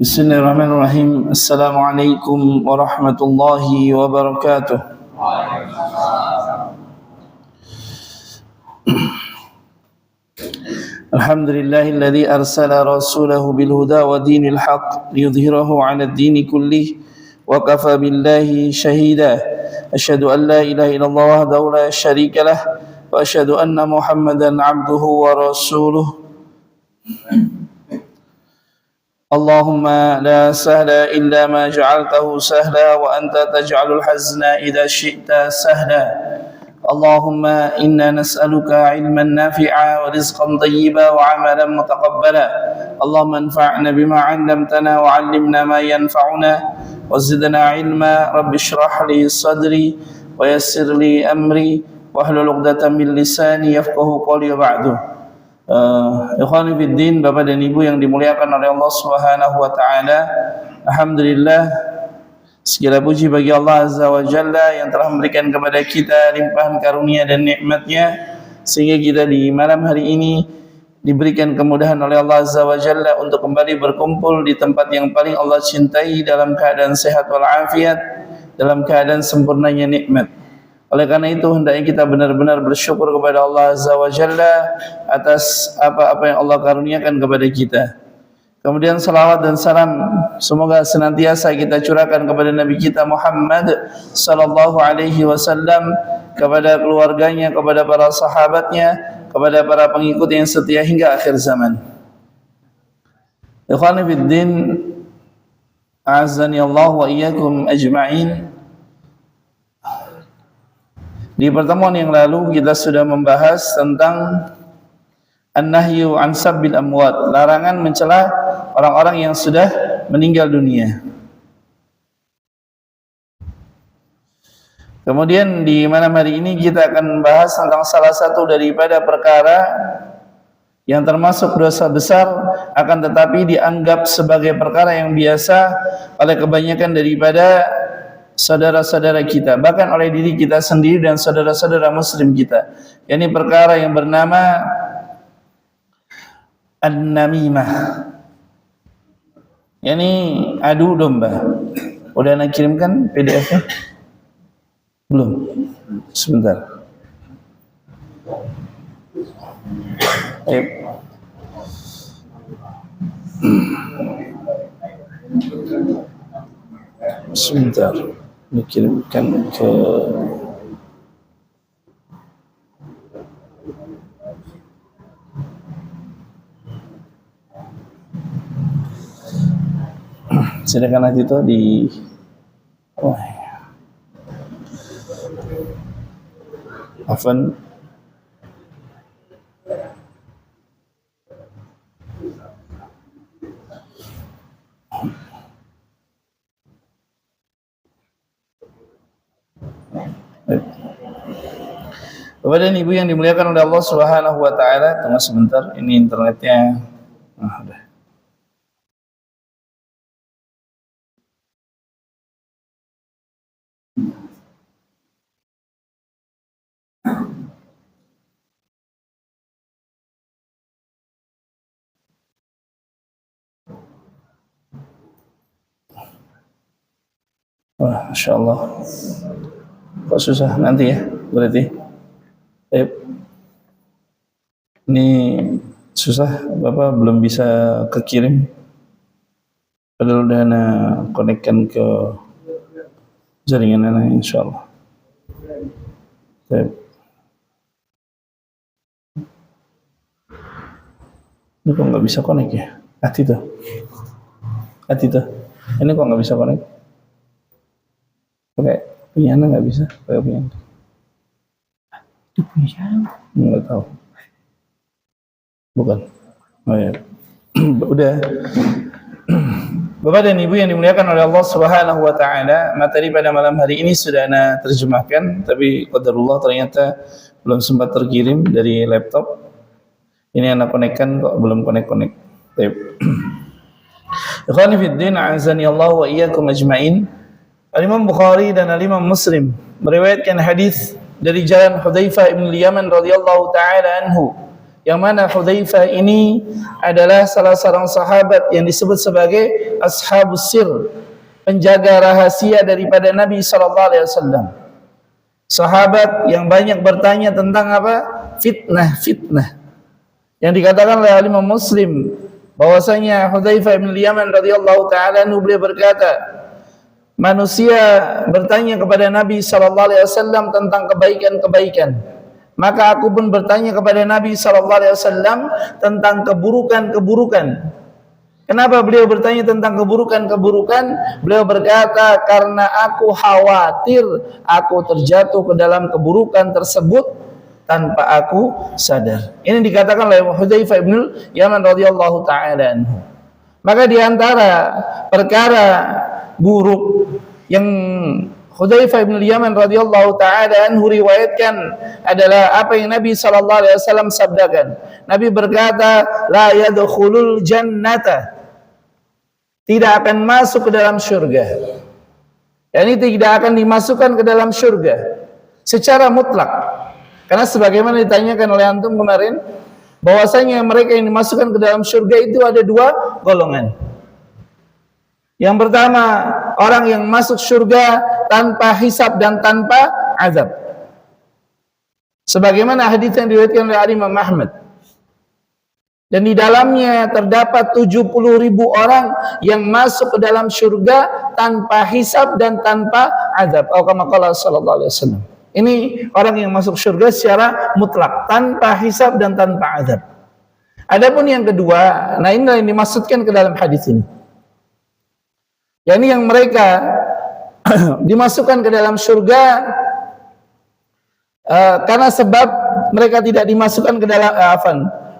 Bismillahirrahmanirrahim. Assalamualaikum warahmatullahi wabarakatuh. Alhamdulillahilladzi arsala rasulahu bil huda wa dinil haqq liyudhhirahu 'ala ad-din kullih wa kafa billahi shahida. Asyhadu an la ilaha illallah wahdahu la syarika lah wa asyhadu anna Muhammadan 'abduhu wa rasuluh. Allahumma la sahla illa ma ja'altahu sahla wa anta taj'alul hazna idza syi'ta sahla. Allahumma inna nas'aluka 'ilman nafi'a wa rizqan thayyiban wa 'amalan mutaqabbala. Allahumma anfa'na bima 'allamtana wa 'allimna ma yanfa'una wa zidna 'ilma. Rabbi shrah li sadri wa yassir li amri wahlul 'uqdatam min lisani yafqahu qawli wa ba'du. Ikhwani fiddin, Bapak dan Ibu yang dimuliakan oleh Allah Subhanahu wa taala. Alhamdulillah, segala puji bagi Allah Azza wa Jalla yang telah memberikan kepada kita limpahan karunia dan nikmat-Nya sehingga kita di malam hari ini diberikan kemudahan oleh Allah Azza wa Jalla untuk kembali berkumpul di tempat yang paling Allah cintai dalam keadaan sehat walafiat, dalam keadaan sempurnanya nikmat. Oleh karena itu hendaknya kita benar-benar bersyukur kepada Allah Azza wa Jalla atas apa-apa yang Allah karuniakan kepada kita. Kemudian salawat dan salam semoga senantiasa kita curahkan kepada Nabi kita Muhammad sallallahu alaihi wasallam, kepada keluarganya, kepada para sahabatnya, kepada para pengikut yang setia hingga akhir zaman. Ikhwani fiddin, a'azzani Allah wa iyyakum ajma'in. Di pertemuan yang lalu kita sudah membahas tentang an-nahyu an sabbil amwat, larangan mencela orang-orang yang sudah meninggal dunia. Kemudian di malam hari ini kita akan membahas tentang salah satu daripada perkara yang termasuk dosa besar akan tetapi dianggap sebagai perkara yang biasa oleh kebanyakan daripada saudara-saudara kita, bahkan oleh diri kita sendiri dan saudara-saudara muslim kita. Ini perkara yang bernama an-namimah. Ini adu domba. Udah nak kirimkan PDF-nya? Belum? Sebentar. Sebentar. Dikirimkan ke silakan nanti itu di Afan Bapak dan Ibu yang dimuliakan oleh Allah Subhanahu wa taala, tunggu sebentar, ini internetnya. Udah. Wah, Masya Allah. Kok susah nanti ya, berarti. Ini susah, Bapak belum bisa kekirim. Padahal udah konekkan ke jaringan anak, insya Allah. Ini kok nggak bisa konek ya? Hati tuh. Ini kok nggak bisa konek? Pakai punya anak nggak bisa? Pakai punya anak. Itu punya siapa? Nggak tahu. Bukan. Oh ya. Udah. Bapak dan Ibu yang dimuliakan oleh Allah Subhanahu wa taala, materi pada malam hari ini sudah ana terjemahkan, tapi qadarullah ternyata belum sempat terkirim dari laptop. Ini anak konekkan kok belum konek-konek. Baik. Ikhwani fiddin, a'azani Allah wa iyyakum ajmain. Al-Imam Bukhari dan Al-Imam Muslim meriwayatkan hadis dari jalan Hudzaifah bin Yaman radhiyallahu taala anhu, yang mana Hudzaifah ini adalah salah seorang sahabat yang disebut sebagai ashabus sir, penjaga rahasia daripada Nabi sallallahu alaihi wasallam. Sahabat yang banyak bertanya tentang apa? Fitnah. Yang dikatakan oleh Imam Muslim bahwasanya Hudzaifah bin Yaman radhiyallahu taala anhu beliau berkata, manusia bertanya kepada Nabi sallallahu alaihi wasallam tentang kebaikan-kebaikan, maka aku pun bertanya kepada Nabi sallallahu alaihi wasallam tentang keburukan-keburukan. Kenapa beliau bertanya tentang keburukan-keburukan? Beliau berkata, karena aku khawatir aku terjatuh ke dalam keburukan tersebut tanpa aku sadar. Ini dikatakan oleh Hudzaifah bin Yaman radhiyallahu taala anhu. Maka di antara perkara buruk yang Hudzaifah bin Yaman radhiyallahu taala anhu riwayatkan adalah apa yang Nabi sallallahu alaihi wasallam sabdakan. Nabi berkata, la yadkhulul jannata, tidak akan masuk ke dalam surga. Yani tidak akan dimasukkan ke dalam surga secara mutlak. Karena sebagaimana ditanyakan oleh antum kemarin, bahwasanya mereka yang dimasukkan ke dalam surga itu ada dua golongan. Yang pertama, orang yang masuk surga tanpa hisab dan tanpa azab. Sebagaimana hadis yang diriwayatkan oleh Imam Ahmad. Dan di dalamnya terdapat 70.000 orang yang masuk ke dalam surga tanpa hisab dan tanpa azab. Atau kama qala sallallahu alaihi wasallam. Ini orang yang masuk surga secara mutlak, tanpa hisab dan tanpa azab. Adapun yang kedua, nah ini yang dimaksudkan ke dalam hadis ini. Yani yang mereka dimasukkan ke dalam surga karena sebab mereka tidak dimasukkan ke dalam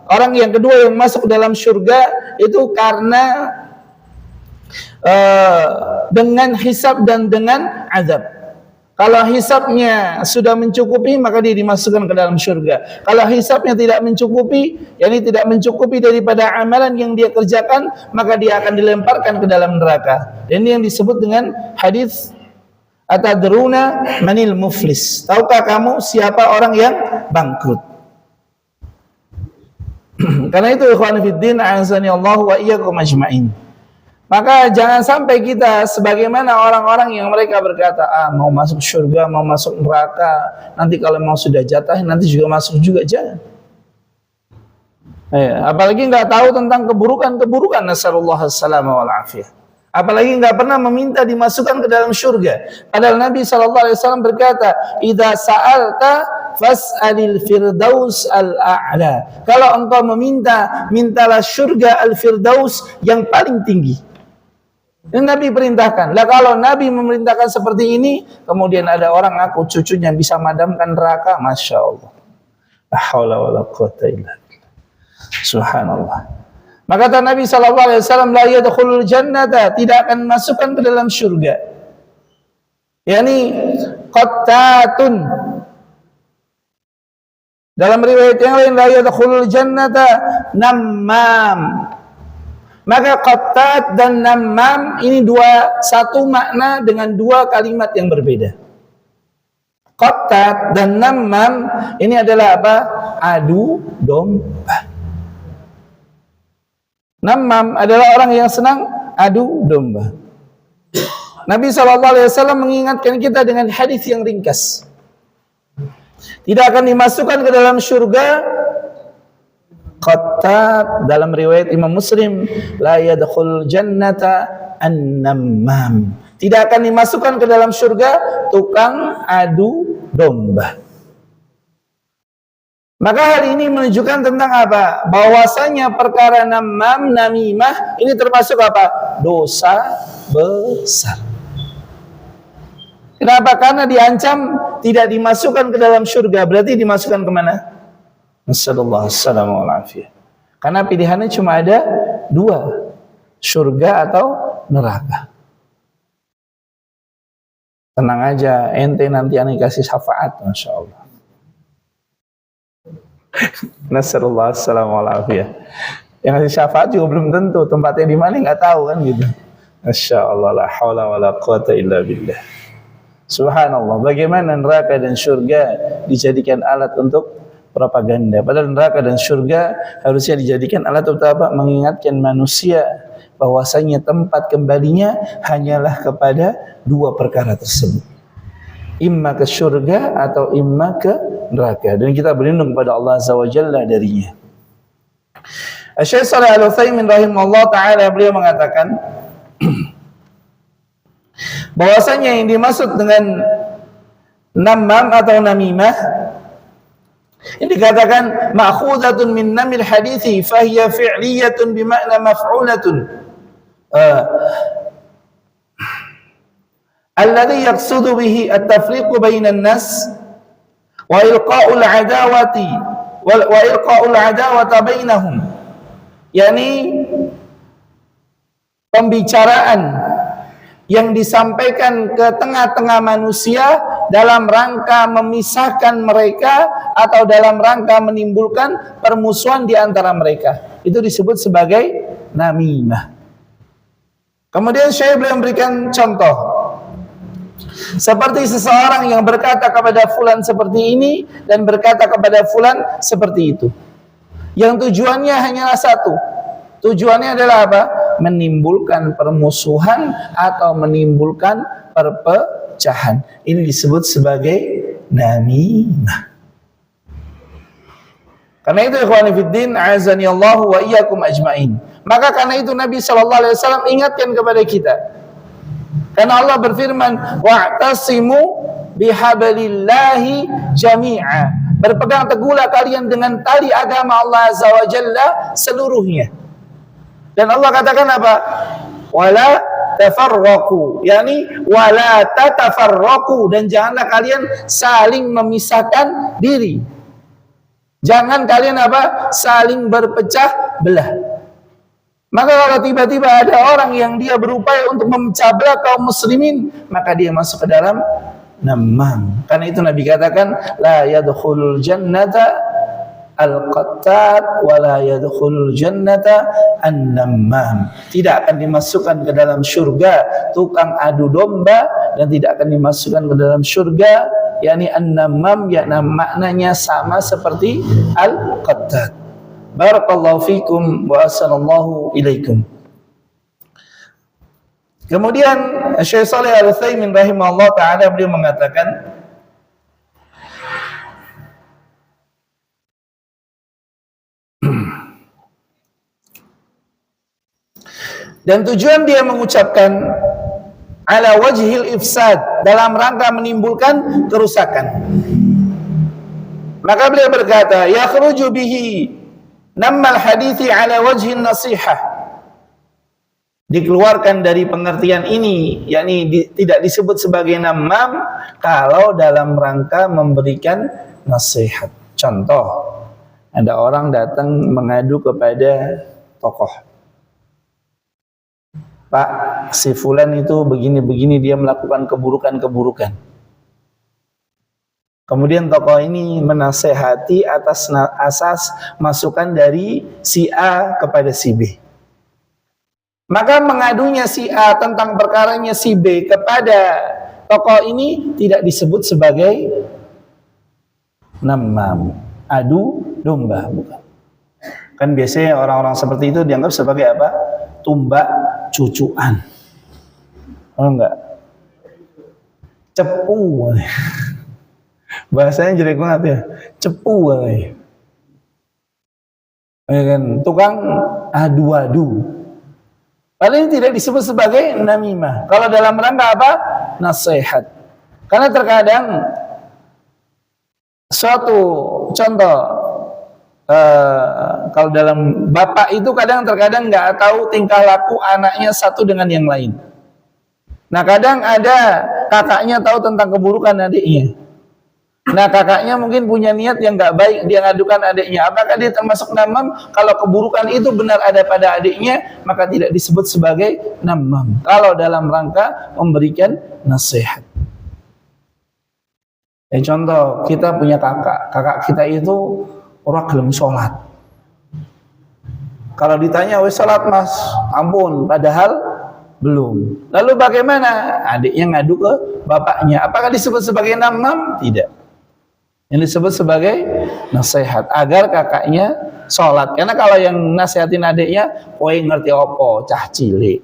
orang yang kedua yang masuk ke dalam surga itu karena dengan hisab dan dengan azab. Kalau hisabnya sudah mencukupi, maka dia dimasukkan ke dalam surga. Kalau hisabnya tidak mencukupi, yakni tidak mencukupi daripada amalan yang dia kerjakan, maka dia akan dilemparkan ke dalam neraka. Dan ini yang disebut dengan hadis atadruna manil muflis. Tahukah kamu siapa orang yang bangkrut? Karena itu ikhwan fiddin, a'azzani Allah wa iyyakum ajma'in. Maka jangan sampai kita sebagaimana orang-orang yang mereka berkata, mau masuk surga, mau masuk neraka, nanti kalau mau sudah jatah, nanti juga masuk juga, jangan. Apalagi nggak tahu tentang keburukan-keburukan, nasallallahu as-salama wal afiyah. Apalagi nggak pernah meminta dimasukkan ke dalam surga. Padahal Nabi SAW berkata, idza sa'alta fas'alil firdaus al-a'la. Kalau engkau meminta, mintalah surga al-firdaus yang paling tinggi. Ini Nabi perintahkan. Lah kalau Nabi memerintahkan seperti ini, kemudian ada orang aku cucunya bisa madamkan neraka, masya Allah. La haula wala quwwata illa billah. Subhanallah. Maka kata Nabi SAW, la yadkhulul jannata, tidak akan masukkan ke dalam surga. Yani qattatun. Dalam riwayat yang lain, la yadkhulul jannata nammam. Maka qattat dan nammam ini satu makna dengan dua kalimat yang berbeda. Qattat dan nammam ini adalah apa? Adu domba. Nammam adalah orang yang senang adu domba. Nabi SAW mengingatkan kita dengan hadis yang ringkas. Tidak akan dimasukkan ke dalam surga qattat, dalam riwayat Imam Muslim, la yadkhul jannata an-nammam. Tidak akan dimasukkan ke dalam surga tukang adu domba. Maka hal ini menunjukkan tentang apa? Bahwasanya perkara namam, namimah ini termasuk apa? Dosa besar. Kenapa? Karena diancam tidak dimasukkan ke dalam surga. Berarti dimasukkan kemana? Nasallallahu assalamu alaihi. Karena pilihannya cuma ada dua, surga atau neraka. Tenang aja, ente nanti aneh kasih syafaat, masya Allah. Nasallallahu assalamu alaihi. Yang kasih syafaat juga belum tentu, tempatnya di mana nggak tahu kan gitu. Masya Allah, la haula wala quwwata illa billah. Subhanallah, bagaimana neraka dan surga dijadikan alat untuk propaganda. Padahal neraka dan surga harusnya dijadikan alat untuk apa? Mengingatkan manusia bahwasanya tempat kembalinya hanyalah kepada dua perkara tersebut. Imma ke surga atau imma ke neraka. Dan kita berlindung kepada Allah Azza wa Jalla darinya. Syekh Shalih Al-Utsaimin rahimahullah taala beliau mengatakan bahwasanya yang dimaksud dengan namam atau namimah ini dikatakan ma'khudatun min namil hadithi fahiya fi'liyatun bima'na maf'ulatun alladhi yaqsudu bihi at-tafriqu bainan nas wa ilqa'ul adawati wa ilqa'ul adawata bainahum, yakni pembicaraan yang disampaikan ke tengah-tengah manusia dalam rangka memisahkan mereka atau dalam rangka menimbulkan permusuhan di antara mereka. Itu disebut sebagai namimah. Kemudian Syekh beliau memberikan contoh. Seperti seseorang yang berkata kepada fulan seperti ini dan berkata kepada fulan seperti itu. Yang tujuannya hanyalah satu. Tujuannya adalah apa? Menimbulkan permusuhan atau menimbulkan perpecahan. Ini disebut sebagai namimah. Karena itu ikhwani fiddin, azani Allah wa iyyakum ajmain. Maka karena itu Nabi sallallahu alaihi wasallam ingatkan kepada kita. Karena Allah berfirman, wa'tasimu bihablillahi jami'a. Berpegang teguhlah kalian dengan tali agama Allah Azza wa Jalla seluruhnya. Dan Allah katakan apa? Wala tafarraqu, yakni wala tatafarraqu, dan janganlah kalian saling memisahkan diri. Jangan kalian apa? Saling berpecah belah. Maka kalau tiba-tiba ada orang yang dia berupaya untuk memecah belah kaum muslimin, maka dia masuk ke dalam namam. Karena itu Nabi katakan la yadkhulul jannata al-qattat wa la yadkhulul jannata an-nammam. Tidak akan dimasukkan ke dalam surga tukang adu domba, dan tidak akan dimasukkan ke dalam surga yakni an-nammam, yakni maknanya sama seperti al-qattat. Barakallahu fikum wa assalamualaikum ilaikum. Kemudian Syekh Shalih Al-Utsaimin rahimahullah taala beliau mengatakan dan tujuan dia mengucapkan ala wajhil ifsad, dalam rangka menimbulkan kerusakan. Maka beliau berkata, yakhruju bihi nammal hadithi ala wajhin nasihah. Dikeluarkan dari pengertian ini, yakni tidak disebut sebagai namam kalau dalam rangka memberikan nasihat. Contoh, ada orang datang mengadu kepada tokoh. Pak, si fulan itu begini-begini, dia melakukan keburukan-keburukan. Kemudian tokoh ini menasehati atas asas masukan dari si A kepada si B. Maka mengadunya si A tentang perkaranya si B kepada tokoh ini tidak disebut sebagai namam, adu domba, bukan. Kan biasanya orang-orang seperti itu dianggap sebagai apa? Tumbak cucuan. Oh enggak? Cepu. Bahasanya jelek banget ya. Cepu ya kan? Tukang adu-adu. Padahal ini tidak disebut sebagai namimah. Kalau dalam rangka apa? Nasihat. Karena terkadang suatu contoh, kalau dalam bapak itu kadang-terkadang nggak tahu tingkah laku anaknya satu dengan yang lain. Nah kadang ada kakaknya tahu tentang keburukan adiknya. Nah kakaknya mungkin punya niat yang nggak baik, dia ngadukan adiknya. Apakah dia termasuk namam? Kalau keburukan itu benar ada pada adiknya, maka tidak disebut sebagai namam. Kalau dalam rangka memberikan nasihat. Contoh, kita punya kakak kita itu orang gelem sholat. Kalau ditanya, wes sholat mas, ampun. Padahal Belum. Lalu bagaimana? Adiknya ngadu ke bapaknya. Apakah disebut sebagai namam? Tidak. Yang disebut sebagai nasihat agar kakaknya sholat. Karena kalau yang nasihatin adiknya, kowe ngerti opo, cah cilik.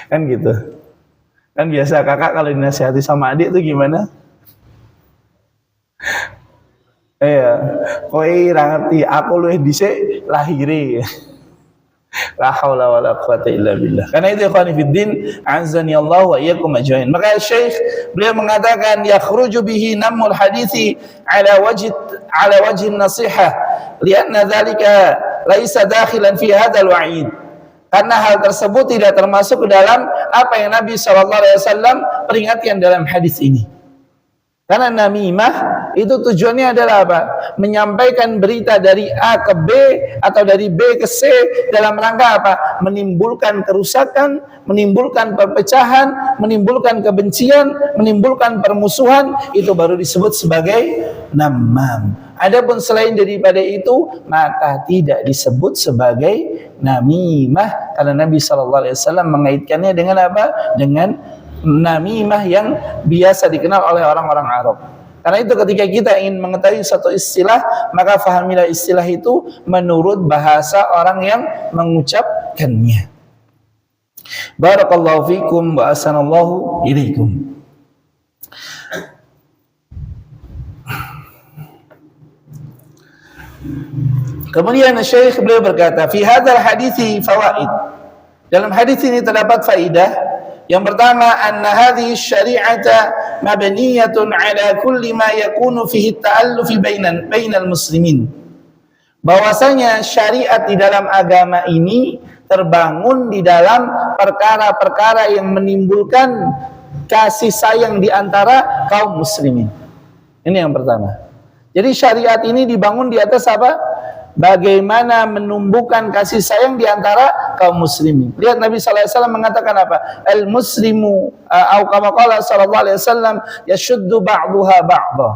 Kan gitu. Kan biasa kakak kalau dinasihati sama adik itu gimana? Iya, kowe ra ngerti, aku luwih dhisik lahire. La haula wala quwata illa billah. Karena itu ikhwan fiddin, azani Allah wa iyyakum ajmain. Maka Syekh beliau mengatakan yakhruju bihi namul hadithi ala wajhi nasiha lianna dzalika laisa dakhilan fi hadzal wa'id. Karena hal tersebut tidak termasuk ke dalam apa yang Nabi sallallahu alaihi wasallam peringatkan dalam hadis ini. Karena namimah itu tujuannya adalah apa? Menyampaikan berita dari A ke B atau dari B ke C dalam rangka apa? Menimbulkan kerusakan, menimbulkan perpecahan, menimbulkan kebencian, menimbulkan permusuhan, itu baru disebut sebagai namam. Adapun selain daripada itu, maka tidak disebut sebagai namimah karena Nabi sallallahu alaihi wasallam mengaitkannya dengan apa? Dengan namimah yang biasa dikenal oleh orang-orang Arab. Karena itu ketika kita ingin mengetahui satu istilah, maka fahamilah istilah itu menurut bahasa orang yang mengucapkannya. Barakallahu fikum wa ahsanallahu ilaikum. Kemudian Syekh beliau berkata, fi hadzal hadithi fawaid. Dalam hadis ini terdapat faidah. Yang pertama, anna hadhihi syari'ata mabniyatun ala kulli ma yakunu fihi ta'allufi bainal muslimin. Bahwasanya syariat di dalam agama ini terbangun di dalam perkara-perkara yang menimbulkan kasih sayang di antara kaum muslimin. Ini yang pertama. Jadi syariat ini dibangun di atas apa? Bagaimana menumbuhkan kasih sayang di antara kaum muslimin. Lihat Nabi sallallahu alaihi wasallam mengatakan apa? Al-muslimu au kama qala sallallahu alaihi wasallam yashuddu ba'daha ba'dha.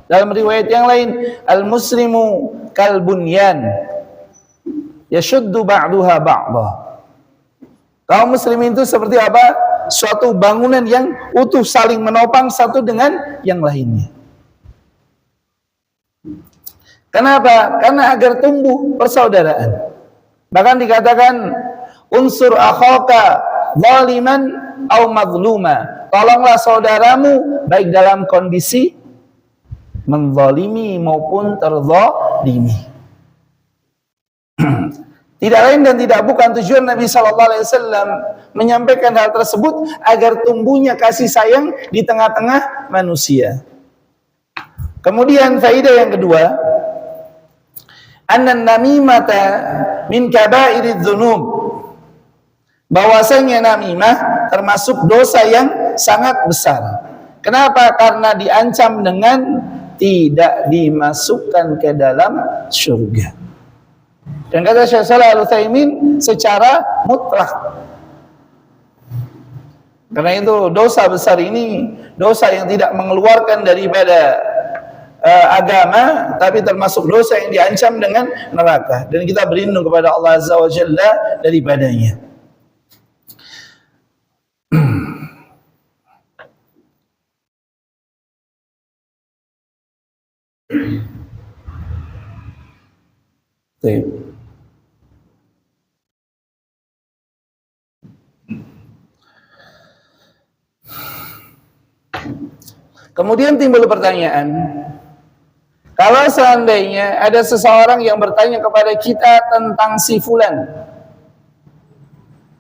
Dalam riwayat yang lain, al-muslimu kal bunyan yashuddu ba'daha ba'dha. Kaum muslimin itu seperti apa? Suatu bangunan yang utuh saling menopang satu dengan yang lainnya. Kenapa? Karena agar tumbuh persaudaraan. Bahkan dikatakan unsur akhaka zaliman au mazluma. Tolonglah saudaramu baik dalam kondisi menzalimi maupun terzalimi. Tidak lain dan tidak bukan tujuan Nabi sallallahu alaihi wasallam menyampaikan hal tersebut agar tumbuhnya kasih sayang di tengah-tengah manusia. Kemudian faedah yang kedua, anna namimata min kabairidz dzunub. Bahwasanya namimah termasuk dosa yang sangat besar. Kenapa? Karena diancam dengan tidak dimasukkan ke dalam surga. Dan kata Syekh Shalih Al-Utsaimin secara mutlak. Karena itu dosa besar ini dosa yang tidak mengeluarkan daripada agama, tapi termasuk dosa yang diancam dengan neraka. Dan kita berlindung kepada Allah Azza wa Jalla daripadanya. Kemudian timbul pertanyaan, kalau seandainya ada seseorang yang bertanya kepada kita tentang si fulan,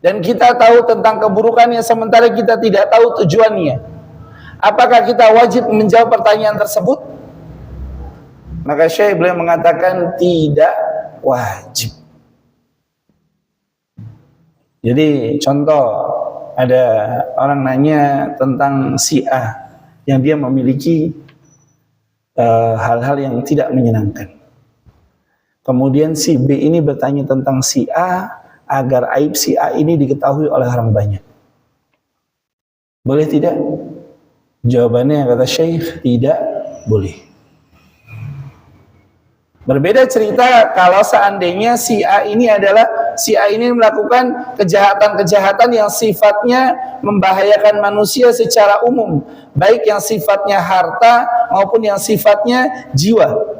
dan kita tahu tentang keburukannya sementara kita tidak tahu tujuannya, apakah kita wajib menjawab pertanyaan tersebut? Maka Syekh beliau mengatakan tidak wajib. Jadi contoh, ada orang nanya tentang si A yang dia memiliki hal-hal yang tidak menyenangkan. Kemudian si B ini bertanya tentang si A agar aib si A ini diketahui oleh orang banyak. Boleh tidak? Jawabannya kata Syekh, tidak boleh. Berbeda cerita kalau seandainya si A ini adalah si A ini melakukan kejahatan-kejahatan yang sifatnya membahayakan manusia secara umum, baik yang sifatnya harta maupun yang sifatnya jiwa.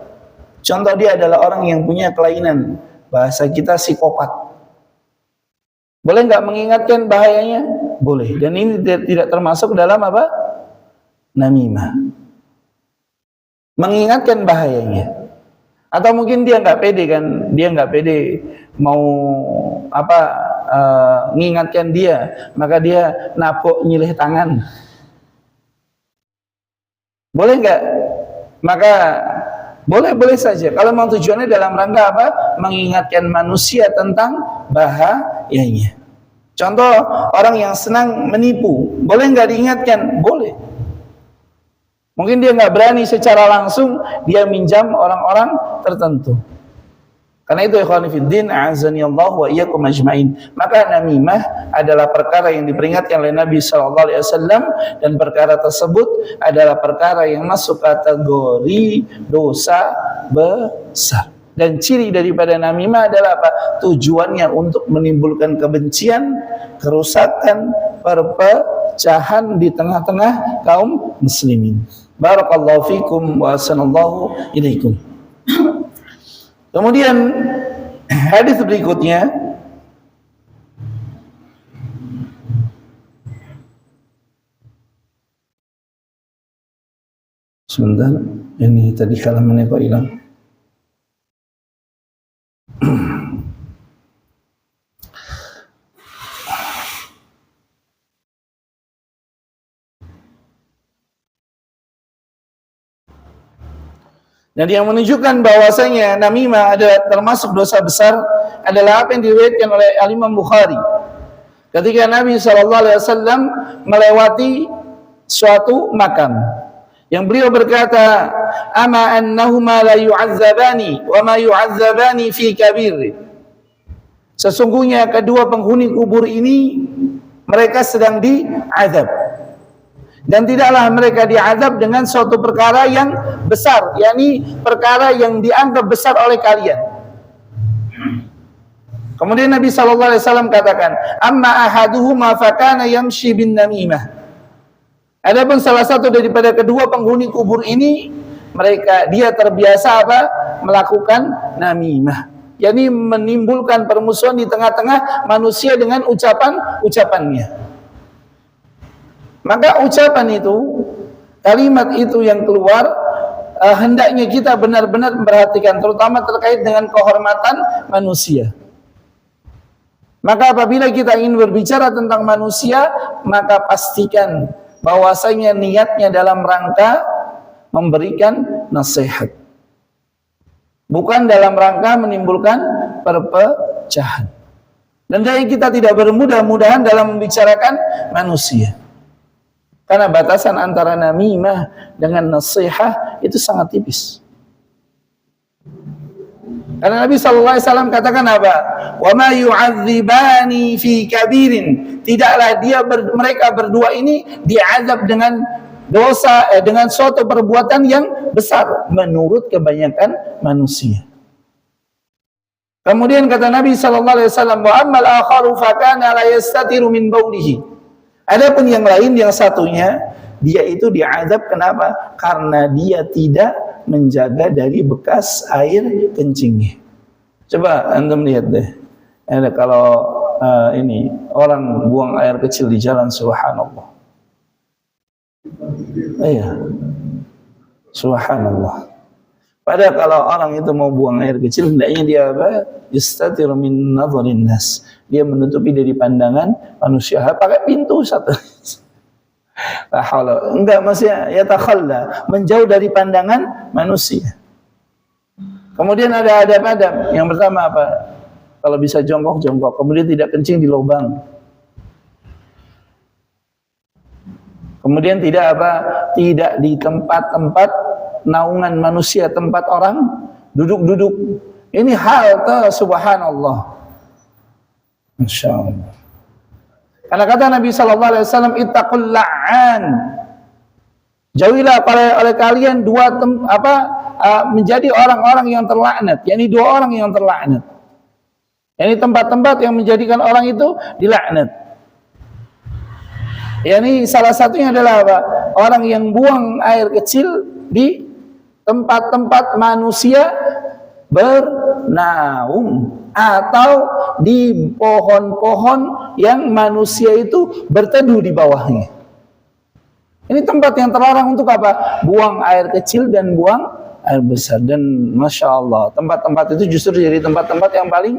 Contoh, dia adalah orang yang punya kelainan, bahasa kita psikopat. Boleh nggak mengingatkan bahayanya? Boleh. Dan ini tidak termasuk dalam apa? Namimah. Mengingatkan bahayanya. Atau mungkin dia nggak pede kan, dia nggak pede mau mengingatkan dia, maka dia napuk nyilih tangan. Boleh nggak? Maka boleh saja. Kalau mau tujuannya dalam rangka apa? Mengingatkan manusia tentang bahayanya. Contoh, orang yang senang menipu, boleh nggak diingatkan? Boleh. Mungkin dia nggak berani secara langsung, dia minjam orang-orang tertentu. Karena itu ikhwan fiddin, a'azanillahu wa iyyakum ajmain. Maka namimah adalah perkara yang diperingatkan oleh Nabi SAW, dan perkara tersebut adalah perkara yang masuk kategori dosa besar. Dan ciri daripada namimah adalah apa? Tujuannya untuk menimbulkan kebencian, kerusakan, perpecahan di tengah-tengah kaum muslimin. Barakallahu fikum wa ahsanallahu ilaikum. Kemudian hadis berikutnya, sebentar, ini tadi kalamannya kok hilang. Dan yang menunjukkan bahwasanya namimah adalah termasuk dosa besar adalah apa yang diriwayatkan oleh Imam Bukhari. Ketika Nabi SAW melewati suatu makam, yang beliau berkata, "Ama annahuma la yu'azzabani wa ma yu'azzabani fi kabir." Sesungguhnya kedua penghuni kubur ini mereka sedang diazab. Dan tidaklah mereka diazab dengan suatu perkara yang besar, yakni perkara yang dianggap besar oleh kalian. Kemudian Nabi SAW katakan, "Amma ahaduhuma fakana yamshi bin namimah." Adapun salah satu daripada kedua penghuni kubur ini, dia terbiasa apa? Melakukan namimah, yakni menimbulkan permusuhan di tengah-tengah manusia dengan ucapannya. Maka ucapan itu, kalimat itu yang keluar, hendaknya kita benar-benar memperhatikan, terutama terkait dengan kehormatan manusia. Maka apabila kita ingin berbicara tentang manusia, maka pastikan bahwasanya niatnya dalam rangka memberikan nasihat, bukan dalam rangka menimbulkan perpecahan. Dan kita tidak bermudah-mudahan dalam membicarakan manusia. Karena batasan antara namimah dengan nasihat itu sangat tipis. Karena Nabi SAW katakan apa? "Wa ma yu'adzibani fi kabirin." Tidaklah mereka berdua ini diazab dengan dosa, dengan suatu perbuatan yang besar menurut kebanyakan manusia. Kemudian kata Nabi SAW, "Wa ammal akharu fakana la yastatiru min baulihi." Adapun yang lain, yang satunya, dia itu diazab kenapa? Karena dia tidak menjaga dari bekas air kencingnya. Coba antum lihat deh. Kalau ini orang buang air kecil di jalan, subhanallah. Iya. Subhanallah. Padahal kalau orang itu mau buang air kecil, hendaknya dia apa? Yastatir min nadharin nas. Dia menutupi dari pandangan manusia. Pakai pintu satu. Enggak, maksudnya ya takhalla, menjauh dari pandangan manusia. Kemudian ada adab-adab. Yang pertama apa? Kalau bisa jongkok. Kemudian tidak kencing di lubang. Kemudian tidak apa? Tidak di tempat-tempat naungan manusia, tempat orang duduk-duduk. Ini hal subhanallah. Masya Allah. Karena kata Nabi SAW, ittaqul la'an. Jauhilah oleh kalian menjadi orang-orang yang terlaknat, yakni dua orang yang terlaknat. Ini tempat-tempat yang menjadikan orang itu dilaknat. Ini salah satunya adalah apa? Orang yang buang air kecil di tempat-tempat manusia bernaung atau di pohon-pohon yang manusia itu berteduh di bawahnya. Ini tempat yang terlarang untuk apa? Buang air kecil dan buang air besar. Dan Masya Allah, tempat-tempat itu justru jadi tempat-tempat yang paling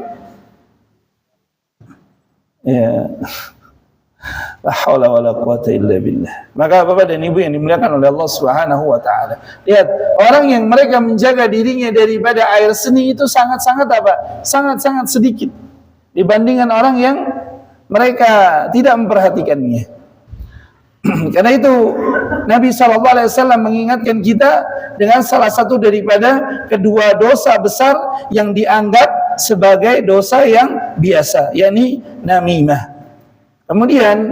la haula wala quwata illa billah. Maka Bapak dan Ibu yang dimuliakan oleh Allah Subhanahu wa taala, lihat, orang yang mereka menjaga dirinya daripada air seni itu sangat-sangat apa? Sangat-sangat sedikit dibandingkan orang yang mereka tidak memperhatikannya. Karena itu Nabi SAW mengingatkan kita dengan salah satu daripada kedua dosa besar yang dianggap sebagai dosa yang biasa, yakni namimah. Kemudian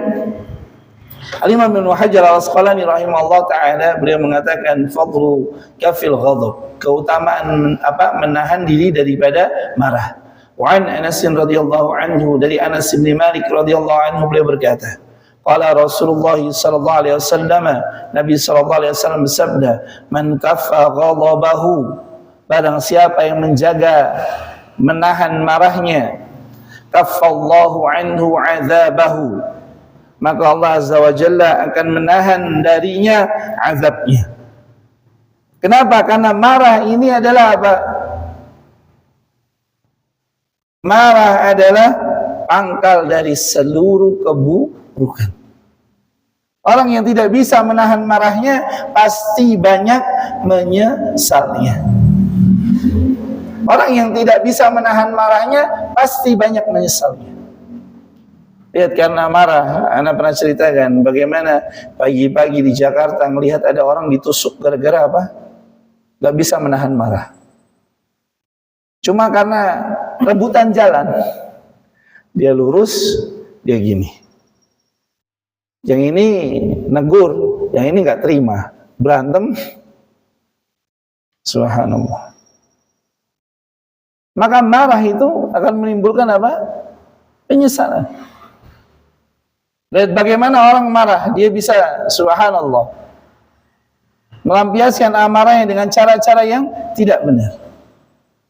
Al-Imam Ibnu Hajar Al-Asqalani rahimahullah taala beliau mengatakan fadlu kafil ghadab, keutamaan menahan diri daripada marah. Wa an Anas radhiyallahu anhu, dari Anas bin Malik radhiyallahu anhu beliau berkata, qala Rasulullah sallallahu alaihi wasallam, Nabi sallallahu alaihi wasallam bersabda, man kaffa ghadabahu, barang siapa yang menjaga menahan marahnya, kaffallahu anhu azabahu, maka Allah Azza wa Jalla akan menahan darinya azabnya. Kenapa? Karena marah ini adalah apa? Marah adalah pangkal dari seluruh keburukan. Orang yang tidak bisa menahan marahnya pasti banyak menyesalnya. Orang yang tidak bisa menahan marahnya pasti banyak menyesalnya. Lihat, karena marah, Anda pernah ceritakan bagaimana pagi-pagi di Jakarta melihat ada orang ditusuk gara-gara apa? Gak bisa menahan marah. Cuma karena rebutan jalan. Dia lurus, dia gini. Yang ini negur, yang ini gak terima. Berantem. Subhanallah. Maka marah itu akan menimbulkan apa? Penyesalan. Lihat bagaimana orang marah, dia bisa subhanallah melampiaskan amarahnya dengan cara-cara yang tidak benar.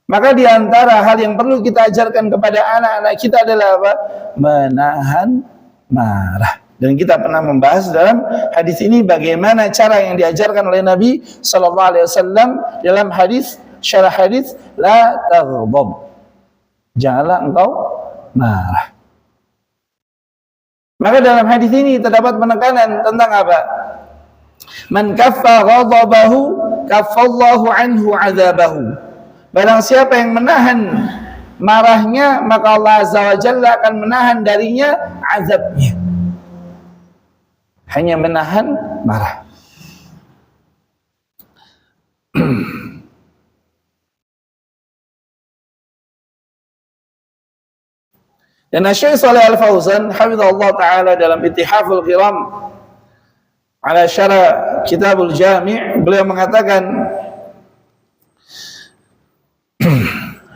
Maka di antara hal yang perlu kita ajarkan kepada anak-anak kita adalah apa? Menahan marah. Dan kita pernah membahas dalam hadis ini bagaimana cara yang diajarkan oleh Nabi sallallahu alaihi wasallam dalam hadis, syarah hadis, la taghdab, janganlah engkau marah. Maka dalam hadis ini terdapat penekanan tentang apa? Man kaffa ghadabahu kaffallahu anhu azabahu. Barang siapa yang menahan marahnya, maka Allah Azza wa Jalla akan menahan darinya azabnya. Hanya menahan marah. Dan Syekh Shalih Al-Fauzan hafizahullah taala dalam Ittihaful Qiram ala syarah Kitabul Jami', beliau mengatakan,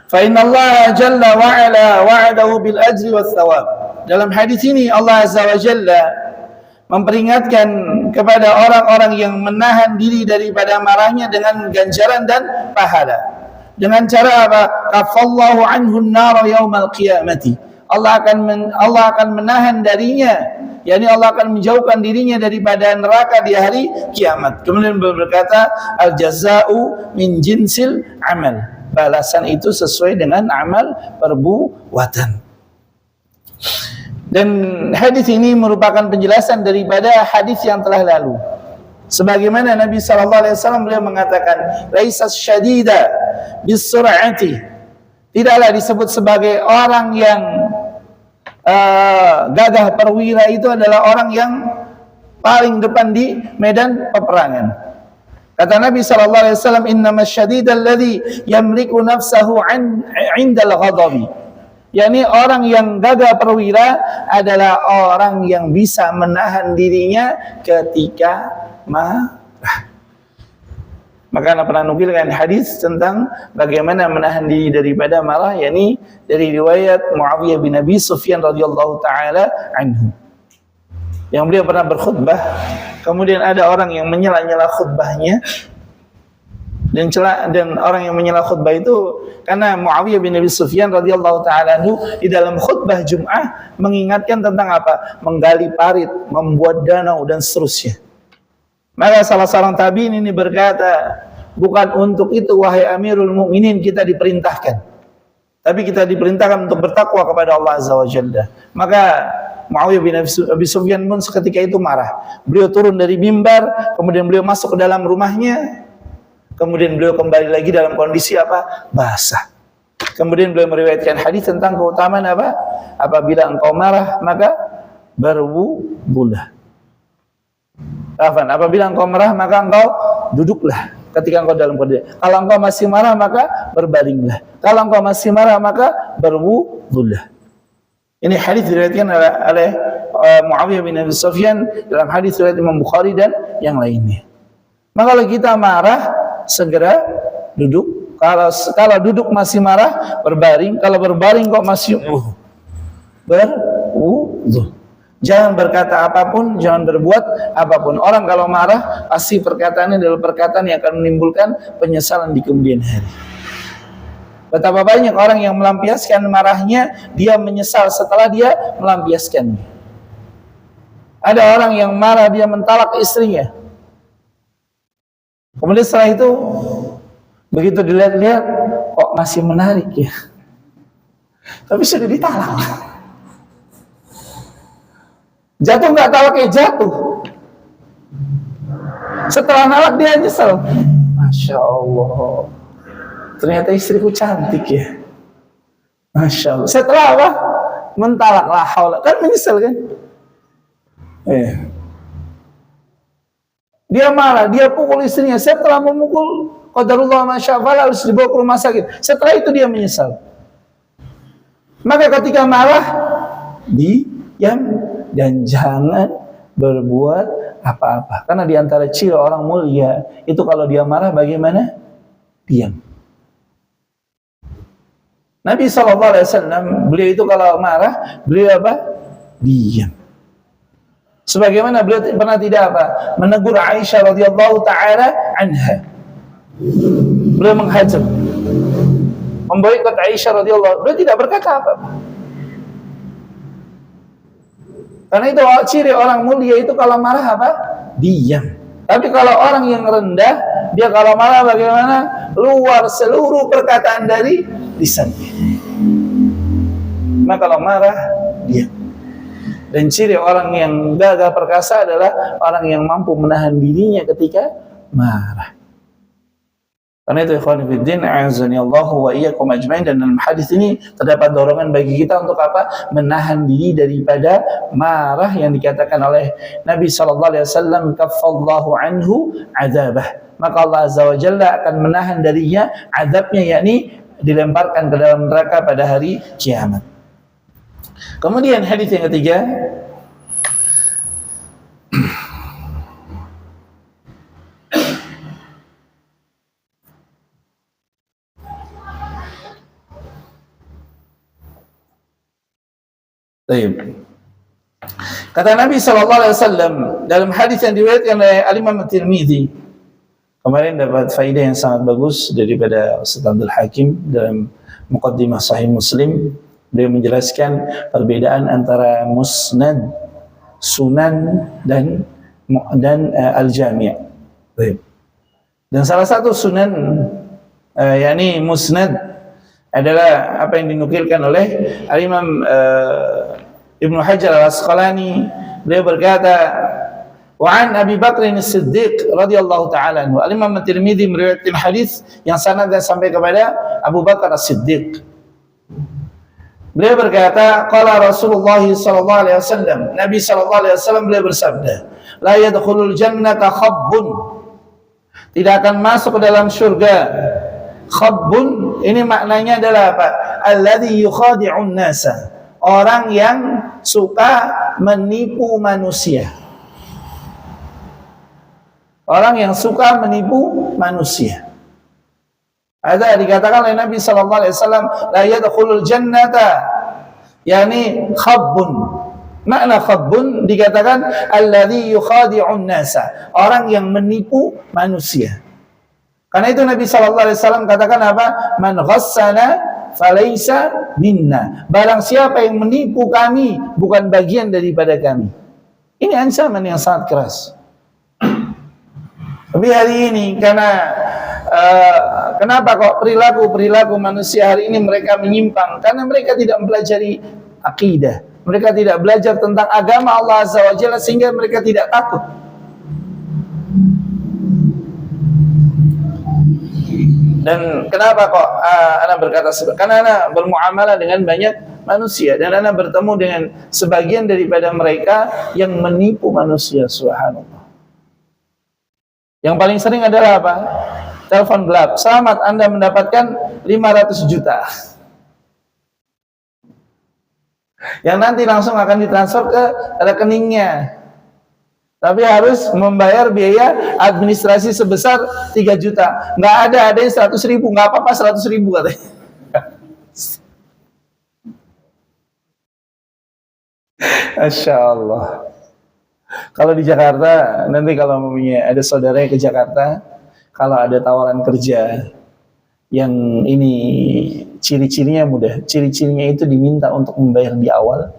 fa inna Allah jalla wa ala wa'adahu bil ajri was thawab. Dalam hadis ini Allah Azza wa Jalla memperingatkan kepada orang-orang yang menahan diri daripada marahnya dengan ganjaran dan pahala. Dengan cara apa? Kafallahu anhu an-nar yaumal qiyamati. Allah akan menahan darinya, yakni Allah akan menjauhkan dirinya daripada neraka di hari kiamat. Kemudian berkata, al jaza'u min jinsil amal, balasan itu sesuai dengan amal perbuatan. Dan hadis ini merupakan penjelasan daripada hadis yang telah lalu. Sebagaimana Nabi SAW beliau mengatakan, laisa syadida bisur'ati, tidaklah disebut sebagai orang yang gagah perwira itu adalah orang yang paling depan di medan peperangan. Kata Nabi SAW, innamas syadida alladhi yamliku nafsahu 'indal ghadabi, yakni orang yang gagah perwira adalah orang yang bisa menahan dirinya ketika marah. Maka Anda pernah nukilkan hadis tentang bagaimana menahan diri daripada marah, yakni dari riwayat Muawiyah bin Abi Sufyan radhiyallahu taala anhu. Yang beliau pernah berkhutbah, kemudian ada orang yang menyela-nyela khutbahnya, dan orang yang menyela khutbah itu karena Muawiyah bin Abi Sufyan radhiyallahu taala anhu di dalam khutbah Jumat mengingatkan tentang apa? Menggali parit, membuat danau dan seterusnya. Maka salah seorang tabi'in ini berkata, bukan untuk itu wahai Amirul Mukminin kita diperintahkan, tapi kita diperintahkan untuk bertakwa kepada Allah Azza wa Jalla. Maka Muawiyah bin Abi Sufyan pun seketika itu marah. Beliau turun dari mimbar, kemudian beliau masuk ke dalam rumahnya, kemudian beliau kembali lagi dalam kondisi apa? Basah. Kemudian beliau meriwayatkan hadis tentang keutamaan apa? Apabila engkau marah maka berwudulah. Apabila engkau marah maka engkau duduklah. Ketika engkau dalam kondisi, kalau engkau masih marah maka berbalinglah. Kalau engkau masih marah maka berwudulah. Ini hadis diriwayatkan oleh Muawiyah bin Abi Sufyan dalam hadis riwayat Imam Bukhari dan yang lainnya. Maka kalau kita marah segera duduk. Kalau duduk masih marah berbaring. Kalau berbaring kok masih berwudu. Jangan berkata apapun, jangan berbuat apapun. Orang kalau marah pasti perkataannya adalah perkataan yang akan menimbulkan penyesalan di kemudian hari. Betapa banyak orang yang melampiaskan marahnya, dia menyesal setelah dia melampiaskannya. Ada orang yang marah, dia mentalak istrinya. Kemudian setelah itu, begitu dilihat-lihat, kok masih menarik ya. Tapi sudah ditalak. Jatuh nggak talaknya jatuh. Setelah nalak dia nyesel. Masya Allah. Ternyata istriku cantik ya. Masya Allah. Setelah apa? Mentalak la haula. Kan menyesal kan? Dia marah, dia pukul istrinya. Setelah memukul, qadarullah masya Allah harus dibawa ke rumah sakit. Setelah itu dia menyesal. Maka ketika marah, diam dan jangan berbuat apa-apa. Karena diantara ciri orang mulia itu kalau dia marah bagaimana? Diam. Nabi SAW, beliau itu kalau marah, beliau apa? Diam. Sebagaimana beliau pernah tidak apa? Menegur Aisyah radhiyallahu taala anha. Beliau menghajar, memboikot Aisyah radhiyallahu. Beliau tidak berkata apa-apa. Karena itu ciri orang mulia itu kalau marah apa? Diam. Tapi kalau orang yang rendah, dia kalau marah bagaimana? Luar seluruh perkataan dari lisannya. Maka kalau marah, diam. Dan ciri orang yang gagah perkasa adalah orang yang mampu menahan dirinya ketika marah. Karena itu ikhwan fillah, a'azzani Allah wa iyyakum ajmain, dan dalam hadis ini terdapat dorongan bagi kita untuk apa? Menahan diri daripada marah yang dikatakan oleh Nabi sallallahu alaihi wasallam, kaffallahu anhu adzabah. Maka Allah azza wa jalla akan menahan darinya azabnya, yakni dilemparkan ke dalam neraka pada hari kiamat. Kemudian hadis yang ketiga, kata Nabi sallallahu alaihi wasallam dalam hadis yang diriwayatkan oleh Al-Imam At-Tirmidzi, kemarin dapat faedah yang sangat bagus daripada Ustaz Abdul Hakim dalam Muqaddimah Sahih Muslim. Beliau menjelaskan perbedaan antara musnad, sunan dan al-jami'. Dan salah satu sunan yakni musnad adalah apa yang dinukilkan oleh Al-Imam Ibnu Hajar Al-Asqalani. Beliau berkata, wa an Abi Bakr As-Siddiq radhiyallahu taala anhu. Al-Imam At-Tirmidzi meriwayatkan hadis yang sanadnya sampai kepada Abu Bakar As-Siddiq. Beliau berkata, qala Rasulullah sallallahu alaihi wasallam, Nabi sallallahu alaihi wasallam beliau bersabda, la yadkhulul jannata khabbun, tidak akan masuk ke dalam surga. Khabbun ini maknanya adalah apa? Alladzi yukhadi'un nasa, orang yang suka menipu manusia. Orang yang suka menipu manusia. Ada dikatakan oleh Nabi sallallahu alaihi wasallam, la yadkhulul jannata, yakni khabbun. Makna khabbun dikatakan alladzi yukhadi'un nasa, orang yang menipu manusia. Karena itu Nabi sallallahu alaihi wasallam katakan apa? Man ghassana falaisa minna. Barang siapa yang menipu kami, bukan bagian daripada kami. Ini ancaman yang sangat keras. Tapi hari ini karena kenapa kok perilaku manusia hari ini mereka menyimpang? Karena mereka tidak mempelajari akidah. Mereka tidak belajar tentang agama Allah Azza wa Jalla sehingga mereka tidak takut. Dan kenapa kok anak berkata seperti? Karena anak bermuamalah dengan banyak manusia dan anak bertemu dengan sebagian daripada mereka yang menipu manusia, subhanallah. Yang paling sering adalah apa? Telepon gelap. Selamat, Anda mendapatkan 500 juta. Yang nanti langsung akan ditransfer ke rekeningnya. Tapi harus membayar biaya administrasi sebesar 3 juta. Nggak ada yang 100 ribu. Nggak apa-apa 100 ribu katanya. Masya Allah. Kalau di Jakarta, nanti kalau mempunyai ada saudara yang ke Jakarta, kalau ada tawaran kerja yang ini ciri-cirinya mudah. Ciri-cirinya itu diminta untuk membayar di awal.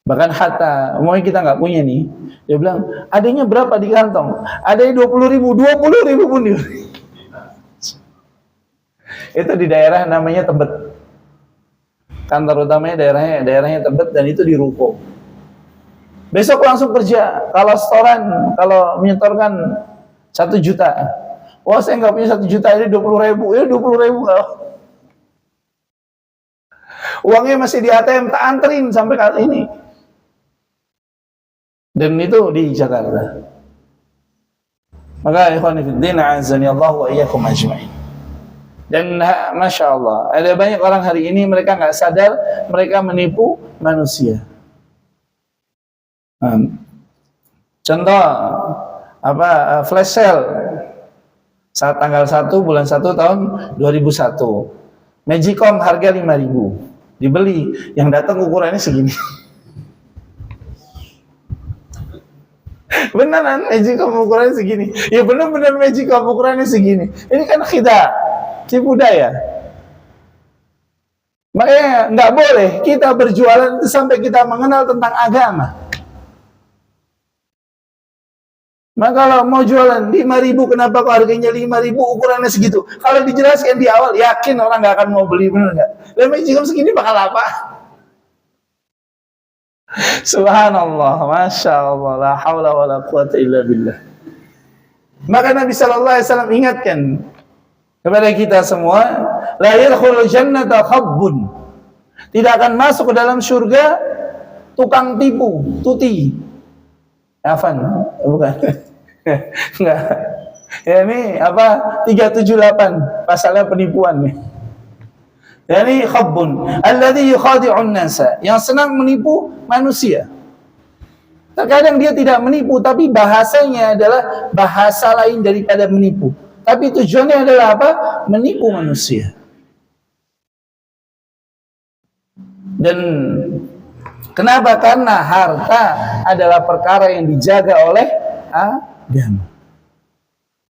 Bahkan hatta, mau kita nggak punya nih, dia bilang, adanya berapa di kantong? Adanya 20 ribu pun dia. Itu di daerah namanya Tebet. Kantor utamanya daerahnya Tebet dan itu di Ruko. Besok langsung kerja. Kalau setoran, kalau menyetorkan 1 juta. Wah, saya nggak punya 1 juta, ini 20 ribu. Ya 20 ribu nggak. Uangnya masih di ATM, tak anterin sampai kali ini. Dan itu di Jakarta. Maka ikhwan fillah, azani Allah wa iyyakum ajma'in. Dan Masya Allah, ada banyak orang hari ini mereka nggak sadar mereka menipu manusia. Contoh flash sale saat tanggal 1 bulan 1 tahun 2001, Magicom harga 5.000 dibeli, yang datang ukurannya segini. Beneran Magicom ukurannya segini. Ya benar-benar Magicom ukurannya segini. Ini kan khidah, tipu daya. Makanya nggak boleh kita berjualan sampai kita mengenal tentang agama. Maka kalau mau jualan 5.000, kenapa kok harganya 5.000 ukurannya segitu? Kalau dijelaskan di awal, yakin orang nggak akan mau beli, benar nggak? Dan Magicom segini bakal apa? Subhanallah, Masya Allah, la hawla wa la quwata illa billah. Maka Nabi sallallahu alaihi wasallam ingatkan kepada kita semua, la yadkhulul jannata khabbun. Tidak akan masuk ke dalam surga tukang tipu, tuti. Afan, bukan. Enggak. Ya ini 378 pasalnya penipuan nih. Yani khabbun alladzi yukhadi'un nasa, yang senang menipu manusia. Terkadang dia tidak menipu tapi bahasanya adalah bahasa lain daripada menipu. Tapi tujuannya adalah apa? Menipu manusia. Dan kenapa? Karena harta adalah perkara yang dijaga oleh agama.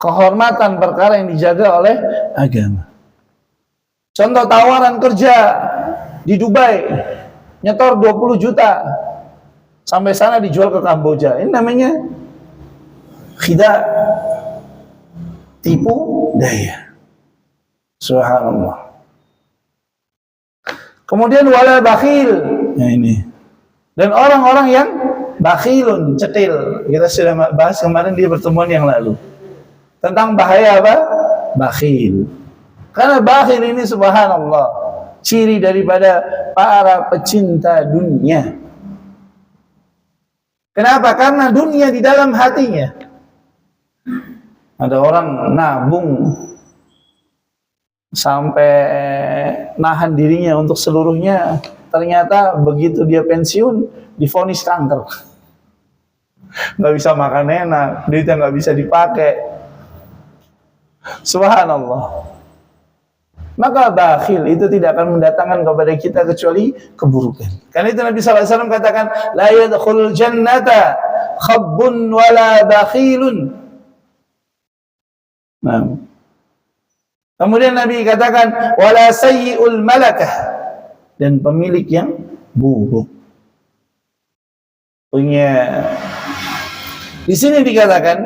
Kehormatan perkara yang dijaga oleh agama. Contoh tawaran kerja di Dubai, nyetor 20 juta. Sampai sana dijual ke Kamboja. Ini namanya khidah, tipu daya. Subhanallah. Kemudian wala bakhil. Nah ini. Dan orang-orang yang bakhilun, cetil. Kita sudah bahas kemarin di pertemuan yang lalu. Tentang bahaya apa? Bakhil. Karena bakhil ini subhanallah ciri daripada para pecinta dunia. Kenapa? Karena dunia di dalam hatinya. Ada orang nabung sampai nahan dirinya untuk seluruhnya, ternyata begitu dia pensiun divonis kanker. nggak bisa makan enak, duitnya nggak bisa dipakai. Subhanallah. Maka bakhil itu tidak akan mendatangkan kepada kita kecuali keburukan. Karena itu Nabi SAW katakan, la yadkhulul jannata khabbun wala bakhilun. Nah. Kemudian Nabi katakan, wala sayyi'ul malakah, dan pemilik yang buruk. Punya. Di sini dikatakan,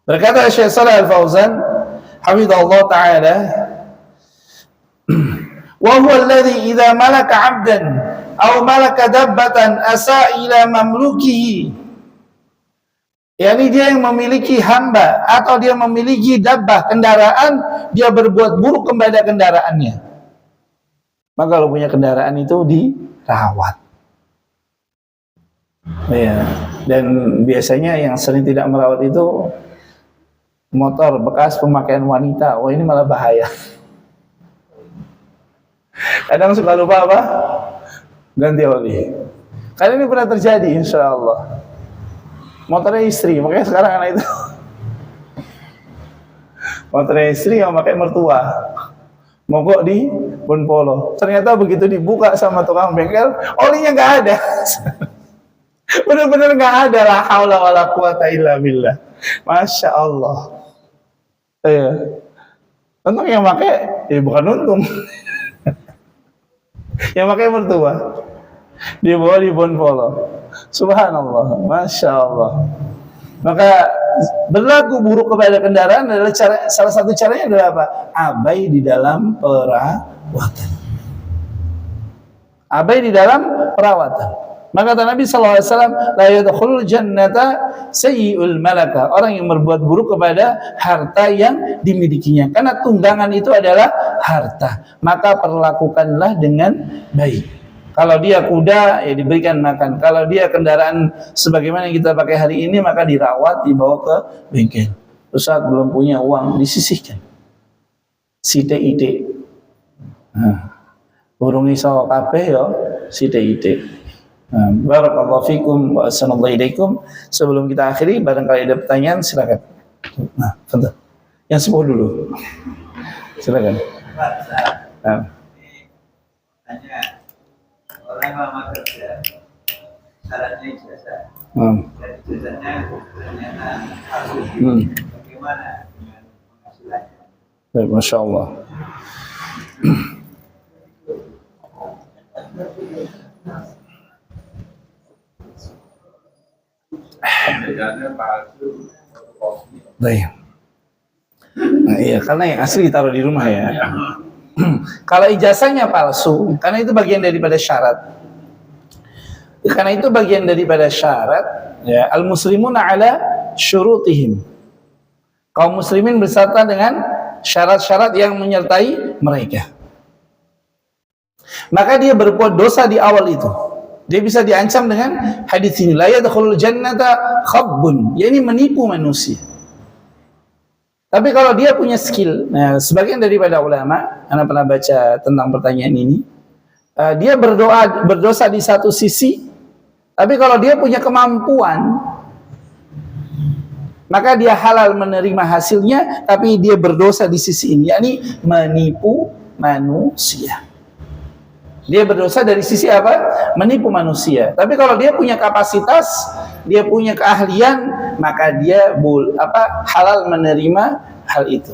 berkata Syekh Shalih Al-Fauzan hafizahullah taala, wa huwa alladhi idza malaka 'abdan aw malaka dabbatan asa ila mamlukihi, yakni dia yang memiliki hamba atau dia memiliki dabbah kendaraan, dia berbuat buruk kepada kendaraannya. Maka kalau punya kendaraan itu dirawat. Ya, dan biasanya yang sering tidak merawat itu motor bekas pemakaian wanita. Wah, ini malah bahaya. Kadang suka lupa apa? Ganti oli. Karena ini pernah terjadi, insya Allah. Motornya istri, makanya sekarang anak itu motornya istri yang pakai mertua, mogok di Bonpolo. Ternyata begitu dibuka sama tukang bengkel, olinya nggak ada. Benar-benar nggak ada, la haula wala quwata illa billah. Masya Allah. Untung yang pakai, bukan untung. Yang pakai mertua, dibawa di Bonpolo. Subhanallah, Masya Allah. Maka berlaku buruk kepada kendaraan adalah salah satu caranya adalah apa? Abai di dalam perawatan. Abai di dalam perawatan. Maka kata Nabi SAW, la yadkhulul jannata sayyi'ul malaka, orang yang berbuat buruk kepada harta yang dimilikinya. Karena tunggangan itu adalah harta, maka perlakukanlah dengan baik. Kalau dia kuda, ya diberikan makan. Kalau dia kendaraan sebagaimana yang kita pakai hari ini, maka dirawat, dibawa ke bengkel. Terus saat belum punya uang, disisihkan. Sithik-ithik. Burung iso kabeh ya sithik-ithik. Barakallahu fikum wa assalamualaikum ilaikum. Sebelum kita akhiri, barangkali ada pertanyaan, silakan. Nah, bentar. Yang sepuh dulu. Silakan. Tanya, orang lama kerja, syaratnya ijazah. Dan ijazahnya ternyata harus. Bagaimana dengan penghasilannya? Baik, Masya Allah. Baik. Nah, iya, karena yang asli ditaruh di rumah ya. Kalau ijazahnya palsu, karena itu bagian daripada syarat. Karena itu bagian daripada syarat, ya, al-muslimuna ala syurutihim. Kaum muslimin berserta dengan syarat-syarat yang menyertai mereka. Maka dia berbuat dosa di awal itu. Dia bisa diancam dengan hadis ini, la yadkhulul jannata khabbun, yakni menipu manusia. Tapi kalau dia punya skill, nah, sebagian daripada ulama, Anda pernah baca tentang pertanyaan ini, dia berdosa di satu sisi, tapi kalau dia punya kemampuan, maka dia halal menerima hasilnya, tapi dia berdosa di sisi ini, yakni menipu manusia. Dia berdosa dari sisi apa? Menipu manusia. Tapi kalau dia punya kapasitas, dia punya keahlian, maka dia halal menerima hal itu.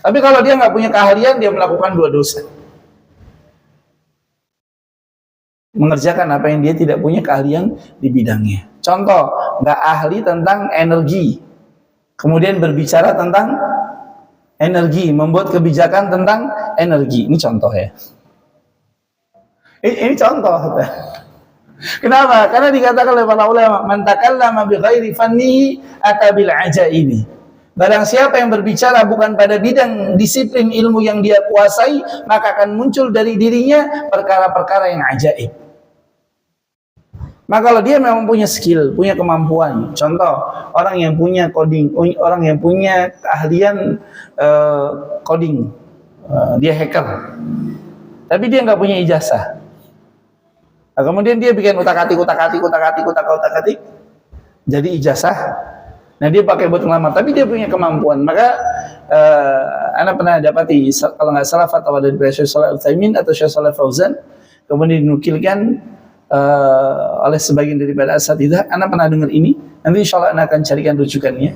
Tapi kalau dia nggak punya keahlian, dia melakukan dua dosa. Mengerjakan apa yang dia tidak punya keahlian di bidangnya. Contoh, nggak ahli tentang energi, kemudian berbicara tentang energi, membuat kebijakan tentang energi. Ini contoh ya. Ini contoh. Kenapa? Karena dikatakan oleh para ulama, man takallama bi ghairi fannihi ata bil ajaibi. Barang siapa yang berbicara bukan pada bidang disiplin ilmu yang dia kuasai, maka akan muncul dari dirinya perkara-perkara yang ajaib. Maka kalau dia memang punya skill, punya kemampuan, contoh orang yang punya coding, orang yang punya keahlian coding, dia hacker, tapi dia nggak punya ijazah. Nah, kemudian dia bikin utak-atik, jadi ijazah. Nah, dia pakai buat ngelamar, tapi dia punya kemampuan. Maka Anda pernah dapati, kalau nggak salah, fatwa dari Syekh Shalih Al-Utsaimin atau Syekh Shalih Fauzan, kemudian dinukilkan oleh sebagian daripada asatidzah. Anda pernah dengar ini? Nanti insya Allah Anda akan carikan rujukannya.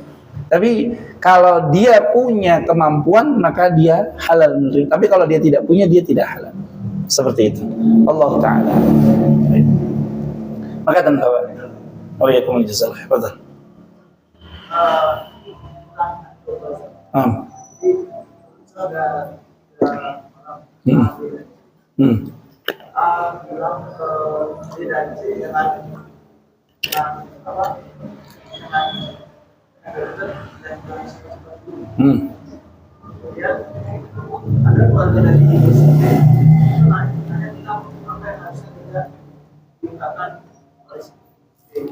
Tapi kalau dia punya kemampuan, maka dia halal menerima. Tapi kalau dia tidak punya, dia tidak halal. Seperti itu. Allah Ta'ala. Maka tentu. Oh ya, kemudian jazakallah. Betul. Kemudian ada keluarga dari ibu sini, hanya kita apa yang harusnya tidak diungkapkan oleh si kemudian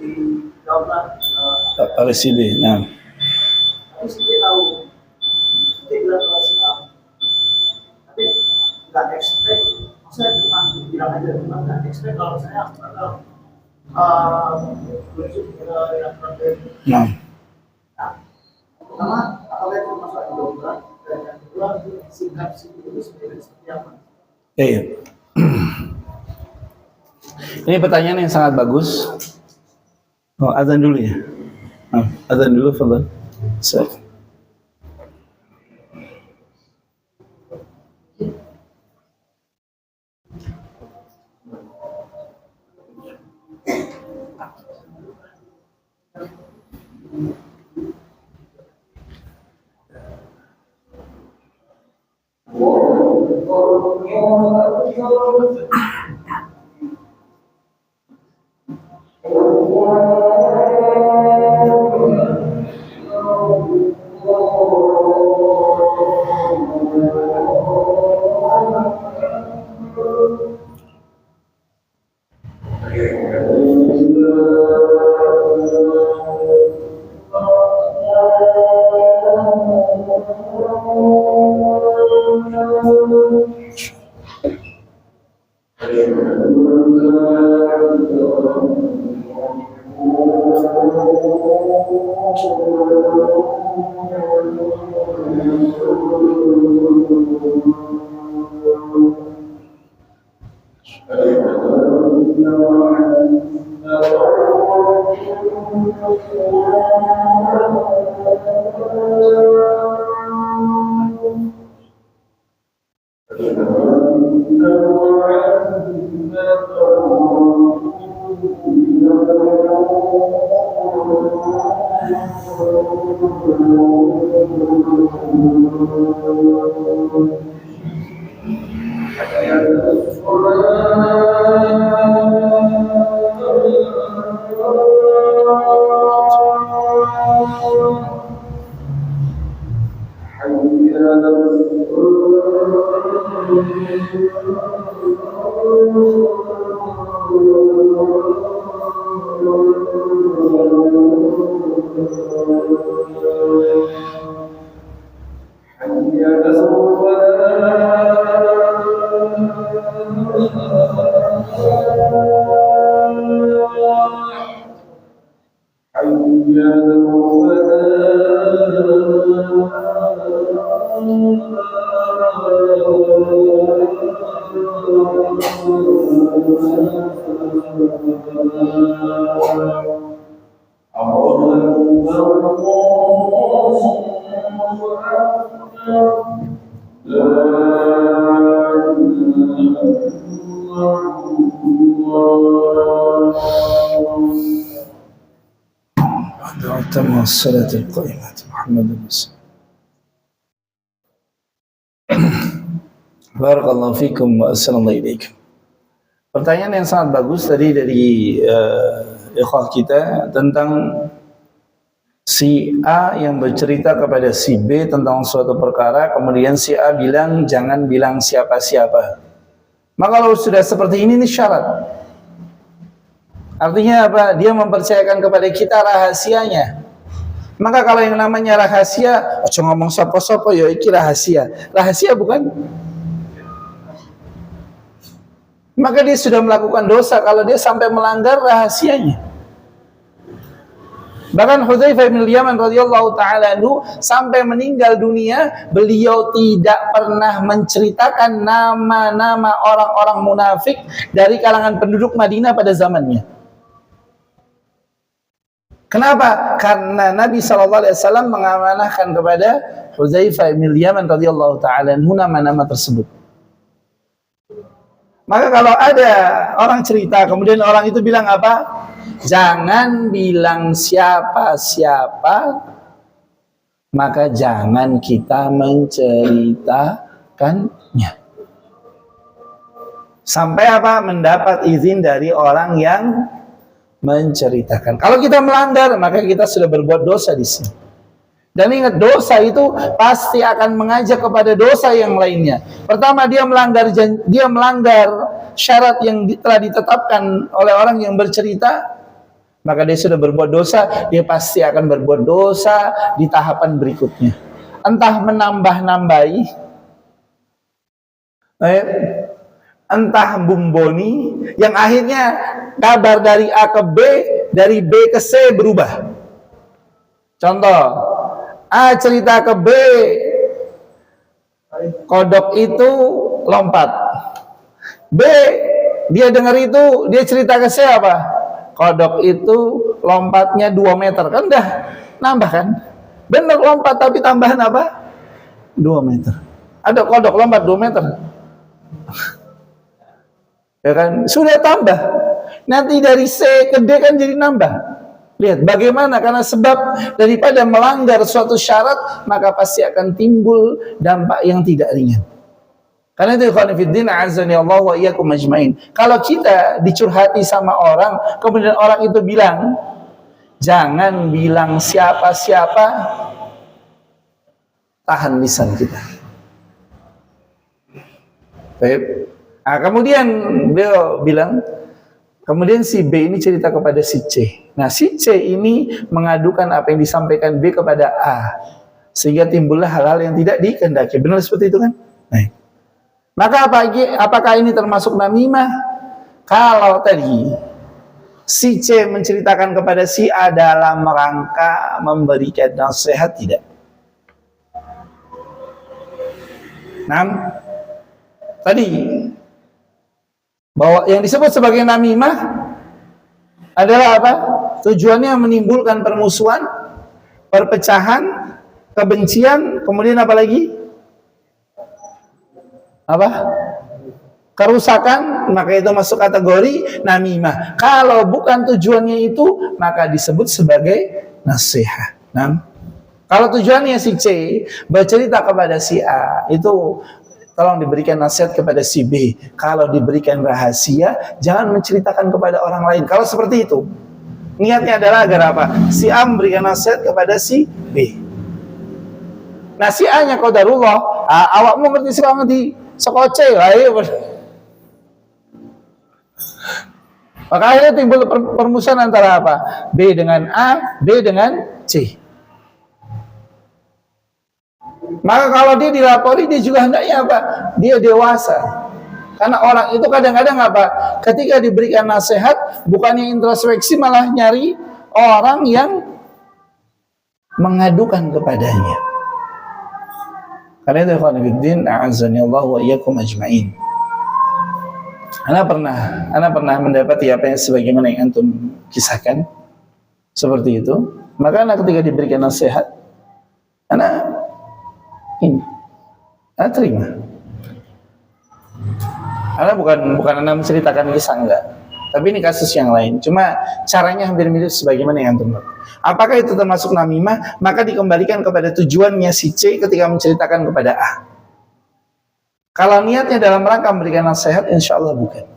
di jawablah oleh si B. Nah, tapi si B tahu, si B bilang kalau si A, tapi nggak expect, maksudnya cuma bilang aja, cuma nggak expect kalau saya bakal nah. Pertama, apakah itu masuk Indonesia? Dan yang kedua, sikap si itu seperti apa? Iya. Ini pertanyaan yang sangat bagus. Oh, azan dulu ya. Azan dulu, fadhal. Silakan. الصلاة القائمة محمد رسول Barakallahu fikum wa assalamualaikum ilaikum. Pertanyaan yang sangat bagus tadi dari ikhwah kita tentang si A yang bercerita kepada si B tentang suatu perkara, kemudian si A bilang jangan bilang siapa-siapa. Maka kalau sudah seperti ini syarat. Artinya apa? Dia mempercayakan kepada kita rahasianya. Maka kalau yang namanya rahasia, ojo ngomong sopo-sopo, ya iki rahasia. Rahasia bukan? Maka dia sudah melakukan dosa kalau dia sampai melanggar rahasianya. Bahkan Hudzaifah bin Yaman radhiyallahu taala anhu sampai meninggal dunia, beliau tidak pernah menceritakan nama-nama orang-orang munafik dari kalangan penduduk Madinah pada zamannya. Kenapa? Karena Nabi SAW mengamanahkan kepada Hudzaifah bin Yaman radhiyallahu taala anhu nama-nama tersebut. Maka kalau ada orang cerita, kemudian orang itu bilang apa? Jangan bilang siapa-siapa, maka jangan kita menceritakannya. Sampai apa? Mendapat izin dari orang yang menceritakan. Kalau kita melanggar, maka kita sudah berbuat dosa di sini. Dan ingat, dosa itu pasti akan mengajak kepada dosa yang lainnya. Pertama, dia melanggar syarat yang telah ditetapkan oleh orang yang bercerita, maka dia sudah berbuat dosa. Dia pasti akan berbuat dosa di tahapan berikutnya. Entah menambah-nambahi, entah bumboni, yang akhirnya kabar dari A ke B, dari B ke C berubah. Contoh, A cerita ke B, kodok itu lompat. B, dia dengar itu, dia cerita ke C apa? Kodok itu lompatnya 2 meter. Kan udah nambah kan? Bener lompat, tapi tambahan apa? 2 meter. Ada kodok lompat 2 meter. Ya kan? Sudah tambah. Nanti dari C ke D kan jadi nambah. Lihat bagaimana, karena sebab daripada melanggar suatu syarat, maka pasti akan timbul dampak yang tidak ringan. Karena itu ikhwan fillah azani Allah wa iyyakum ajmain. Kalau kita dicurhati sama orang, kemudian orang itu bilang, jangan bilang siapa-siapa, tahan lisan kita. Baik. Nah, kemudian beliau bilang, kemudian si B ini cerita kepada si C. Nah, si C ini mengadukan apa yang disampaikan B kepada A, sehingga timbullah hal-hal yang tidak dikehendaki. Benar seperti itu kan? Nah, maka apakah ini termasuk namimah? Kalau tadi si C menceritakan kepada si A dalam rangka memberikan nasihat, tidak. Nah, tadi bahwa yang disebut sebagai namimah adalah apa? Tujuannya menimbulkan permusuhan, perpecahan, kebencian, kemudian apa lagi? Apa? Kerusakan, maka itu masuk kategori namimah. Kalau bukan tujuannya itu, maka disebut sebagai nasihat. Nah, kalau tujuannya si C bercerita kepada si A, itu tolong diberikan nasihat kepada si B. Kalau diberikan rahasia, jangan menceritakan kepada orang lain. Kalau seperti itu, niatnya adalah agar apa? Si A memberikan nasihat kepada si B. Nah, si A-nya qadarullah, awakmu ngerti sekarang di sekoce, ayo. Maka akhirnya timbul permusuhan antara apa? B dengan A, B dengan C. Maka kalau dia dilapori, dia juga hendaknya apa? Dia dewasa. Karena orang itu kadang-kadang apa? Ketika diberikan nasihat, bukannya introspeksi, malah nyari orang yang mengadukan kepadanya. Karena itu ikhwan fillah, a'azzani Allah wa iyyakum ajma'in. Ana pernah mendapati apa yang sebagaimana yang antum kisahkan seperti itu. Maka anak ketika diberikan nasihat, anak terima. Karena bukan anak menceritakan kisah, enggak. Tapi ini kasus yang lain. Cuma caranya hampir mirip sebagaimana yang antum. Apakah itu termasuk namimah? Maka dikembalikan kepada tujuannya si C ketika menceritakan kepada A. Kalau niatnya dalam rangka memberikan nasihat, insya Allah bukan.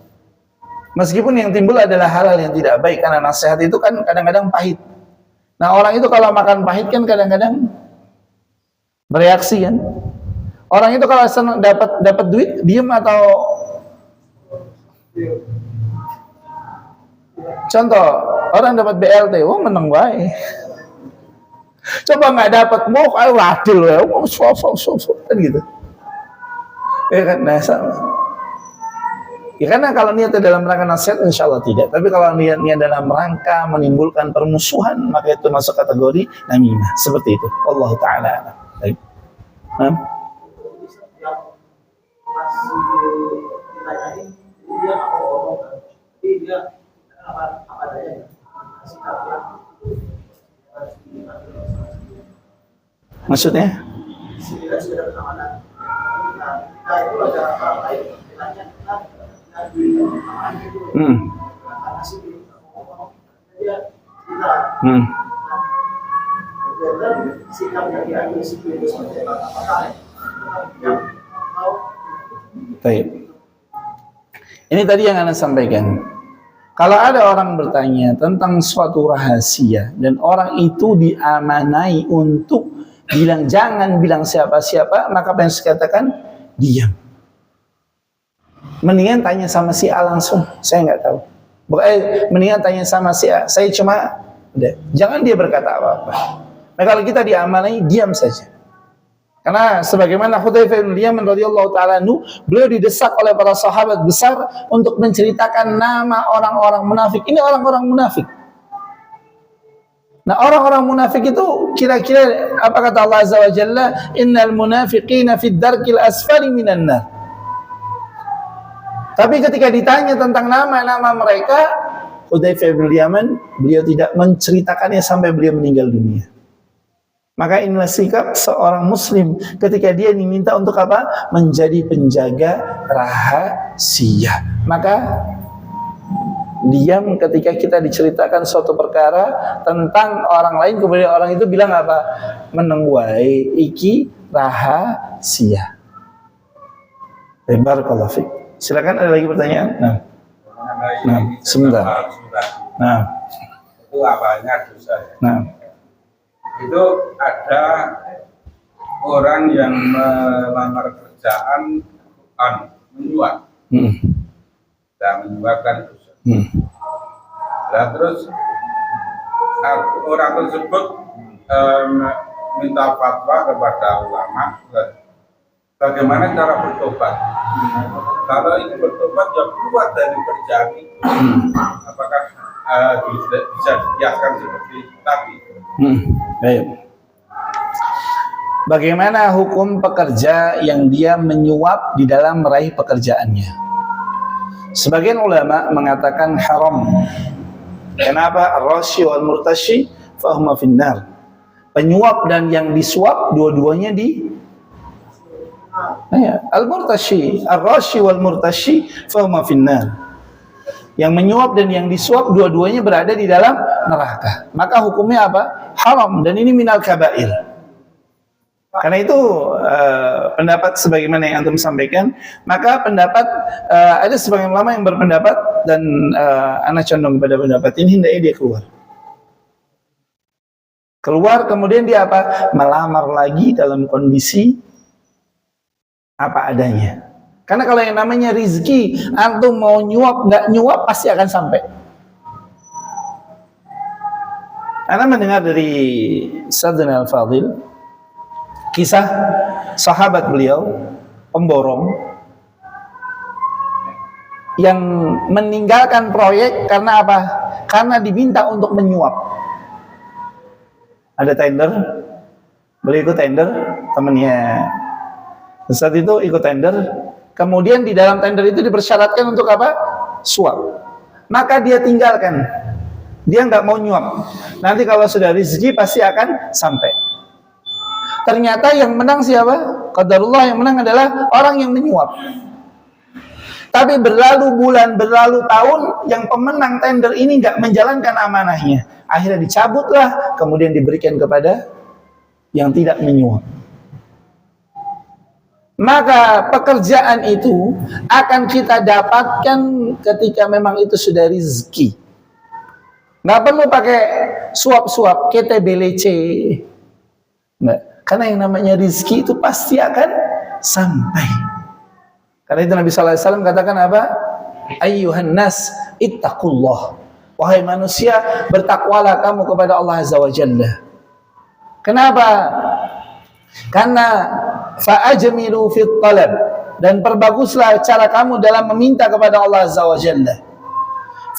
Meskipun yang timbul adalah hal-hal yang tidak baik, karena nasihat itu kan kadang-kadang pahit. Nah, orang itu kalau makan pahit kan kadang-kadang bereaksi kan. Orang itu kalau senang dapat duit, diem atau Contoh, orang dapat BLT, oh menang baik. Coba nggak dapat, mau kayak adil ya, kan gitu. Ya kan, nah sama. Ya karena kalau niatnya dalam rangka nasihat, insya Allah tidak. Tapi kalau niatnya dalam rangka menimbulkan permusuhan, maka itu masuk kategori namimah. Seperti itu. Allah Ta'ala. Baik. Nah. Masih ditanyain, dia nggak mau ngomong kan. Jadi dia apa adanya. Sikap yang Maksudnya? kita sudah beramanan. Nah, kita itu ada hal lain. Ditanya, karena sih dia kita benar sikap yang diambil si itu seperti apakah yang mau baik. Ini tadi yang Anda sampaikan. Kalau ada orang bertanya tentang suatu rahasia dan orang itu diamanai untuk bilang jangan bilang siapa-siapa, maka apa yang saya katakan? Diam. Mendingan tanya sama si A langsung, saya nggak tahu. Mendingan tanya sama si A, saya cuma, jangan dia berkata apa-apa. Nah kalau kita diamanai, diam saja. Karena sebagaimana Hudzaifah bin Yaman radhiyallahu taala anhu, beliau didesak oleh para sahabat besar untuk menceritakan nama orang-orang munafik. Ini orang-orang munafik. Nah, orang-orang munafik itu kira-kira apa kata Allah Azza wa Jalla? Innal munafiqina fid darkil asfali minan nar. Tapi ketika ditanya tentang nama-nama mereka, Hudzaifah bin Yaman, beliau tidak menceritakannya sampai beliau meninggal dunia. Maka inilah sikap seorang muslim ketika dia diminta untuk apa? Menjadi penjaga rahasia. Maka diam ketika kita diceritakan suatu perkara tentang orang lain, kemudian orang itu bilang apa? Menengguai iki rahasia. Barakallahu fiik. Silakan, ada lagi pertanyaan? Nah, sebentar. Nah, itu apanya dosa? nah. Itu ada orang yang melamar kerjaan menyuap, dan menyuapkan dosa. Nah, terus orang tersebut minta fatwa kepada ulama, bagaimana cara bertobat. Kalau ini bertobat ya keluar dari kerjaan itu, apakah bisa dikiaskan seperti tadi? Baik. Bagaimana hukum pekerja yang dia menyuap di dalam meraih pekerjaannya? Sebagian ulama mengatakan haram. Kenapa? Ar-rashi wal murtashi fahuma finnar. Penyuap dan yang disuap dua-duanya di al-murtashi, ar-rashi wal murtashi fahuma finnar. Yang menyuap dan yang disuap dua-duanya berada di dalam neraka. Maka hukumnya apa? Haram, dan ini minal kabair. Karena itu pendapat sebagaimana yang antum sampaikan, maka pendapat ada sebagian ulama yang berpendapat, dan anak condong kepada pendapat ini, hendaknya dia keluar kemudian dia apa? Melamar lagi dalam kondisi apa adanya. Karena kalau yang namanya rizki, antum mau nyuap, nggak nyuap, pasti akan sampai. Anda mendengar dari Sayyidina Al-Fadhil, kisah sahabat beliau, pemborong, yang meninggalkan proyek karena apa? Karena diminta untuk menyuap. Ada tender, beliau ikut tender, temannya saat itu ikut tender. Kemudian di dalam tender itu dipersyaratkan untuk apa? Suap. Maka dia tinggalkan. Dia nggak mau nyuap. Nanti kalau sudah rezeki pasti akan sampai. Ternyata yang menang siapa? Qadarullah, yang menang adalah orang yang menyuap. Tapi berlalu bulan, berlalu tahun, yang pemenang tender ini nggak menjalankan amanahnya. Akhirnya dicabutlah, kemudian diberikan kepada yang tidak menyuap. Maka pekerjaan itu akan kita dapatkan ketika memang itu sudah rezeki. Nggak perlu pakai suap-suap, KTBLC. Nggak. Karena yang namanya rezeki itu pasti akan sampai. Karena itu Nabi SAW katakan apa? Ayyuhan nas ittaqullah. Wahai manusia, bertakwalah kamu kepada Allah Azza wa Jalla. Kenapa? Karena fa'ajmilu fit talab, dan perbaguslah cara kamu dalam meminta kepada Allah Azza wa Jalla.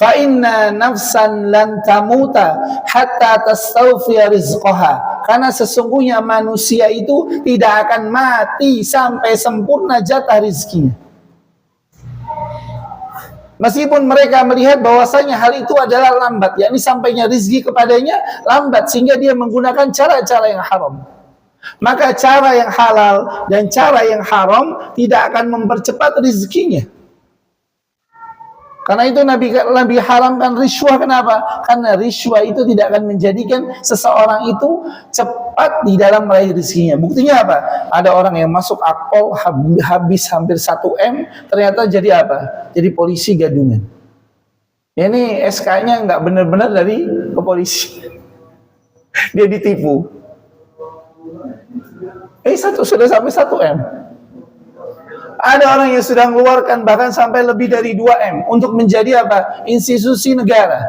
Fa inna nafsan lan tamuta hatta tastawfiya rizqaha, karena sesungguhnya manusia itu tidak akan mati sampai sempurna jatah rizkinya. Meskipun mereka melihat bahwasanya hal itu adalah lambat, yakni sampainya rizki kepadanya lambat, sehingga dia menggunakan cara-cara yang haram. Maka cara yang halal dan cara yang haram tidak akan mempercepat rizkinya. Karena itu Nabi haramkan riswah. Kenapa? Karena riswah itu tidak akan menjadikan seseorang itu cepat di dalam meraih rezekinya. Buktinya apa? Ada orang yang masuk akpol habis hampir 1 M, ternyata jadi apa? Jadi polisi gadungan. Ini SK-nya nggak benar-benar dari kepolisian. Dia ditipu. Sudah sampai 1 M. Ada orang yang sudah mengeluarkan bahkan sampai lebih dari 2 M untuk menjadi apa? Institusi negara.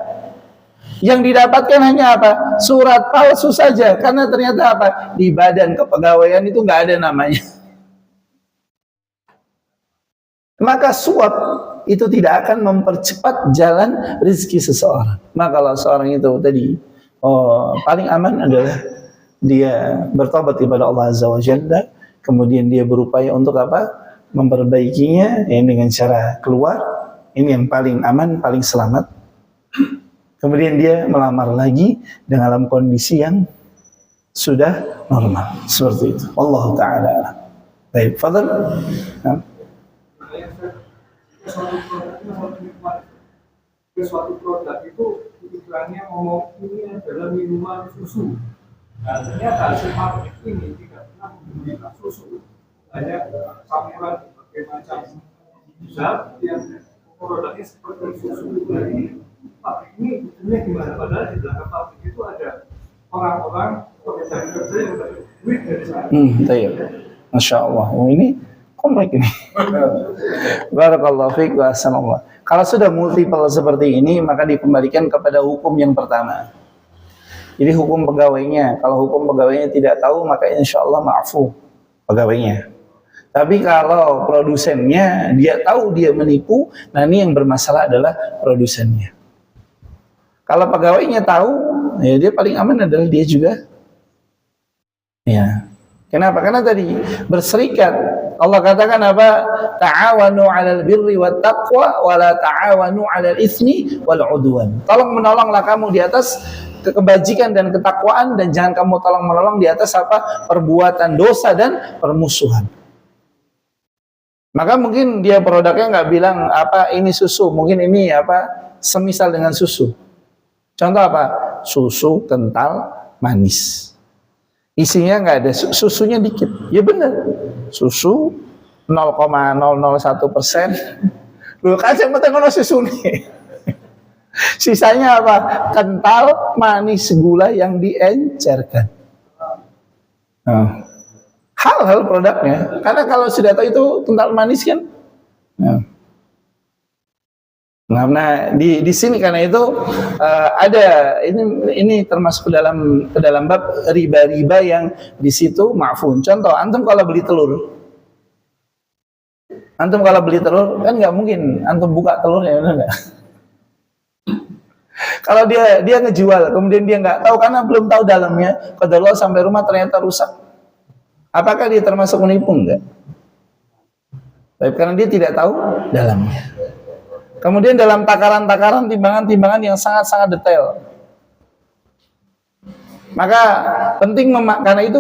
Yang didapatkan hanya apa? Surat palsu saja, karena ternyata apa? Di badan kepegawaian itu nggak ada namanya. Maka suap itu tidak akan mempercepat jalan rezeki seseorang. Maka kalau seorang itu tadi paling aman adalah dia bertobat kepada Allah Azza wa Jalla, kemudian dia berupaya untuk apa? Memperbaikinya dengan cara keluar, ini yang paling aman, paling selamat. Kemudian dia melamar lagi dalam kondisi yang sudah normal, seperti itu. Allah Ta'ala. Baik, fadhal. Suatu produk itu iklannya ngomong ini adalah minuman susu. Nah, ternyata si pabrik ini tidak pernah memberikan susu. Hanya campuran berbagai macam zat yang produknya seperti susu. Jadi pabrik ini betulnya gimana? Padahal di belakang pabrik itu ada orang-orang pekerja yang berduit dari sana. Masya Allah. Ini komplek ini. Barakallahu fiik wa ahsanallah. Kalau sudah multiple seperti ini, maka dikembalikan kepada hukum yang pertama. Jadi hukum pegawainya. Kalau hukum pegawainya tidak tahu, maka insya Allah maafu pegawainya. Tapi kalau produsennya dia tahu dia menipu, nah ini yang bermasalah adalah produsennya. Kalau pegawainya tahu, ya dia paling aman adalah dia juga. Ya. Kenapa? Karena tadi berserikat. Allah katakan apa? Ta'awanu 'alal birri wat taqwa wa la ta'awanu 'alal itsmi wal 'udwan. Tolong menolonglah kamu di atas kebajikan dan ketakwaan, dan jangan kamu tolong menolong di atas apa? Perbuatan dosa dan permusuhan. Maka mungkin dia produknya nggak bilang apa ini susu, mungkin ini apa semisal dengan susu. Contoh apa? Susu kental manis. Isinya nggak ada, susunya dikit. Ya benar, susu 0,001%. Lu kan yang penting kalau susu nih. Sisanya apa? Kental manis gula yang diencerkan. Hal-hal produknya, karena kalau sudah tahu itu kental manis kan. Nah, di sini karena itu ada ini termasuk ke dalam bab riba-riba yang di situ ma'fun. Contoh, antum kalau beli telur kan nggak mungkin antum buka telurnya, benar nggak? Kalau dia ngejual, kemudian dia nggak tahu karena belum tahu dalamnya, qadarullah sampai rumah ternyata rusak. Apakah dia termasuk menipu? Enggak. Tapi karena dia tidak tahu dalamnya. Kemudian dalam takaran-takaran, timbangan-timbangan yang sangat-sangat detail. Maka penting karena itu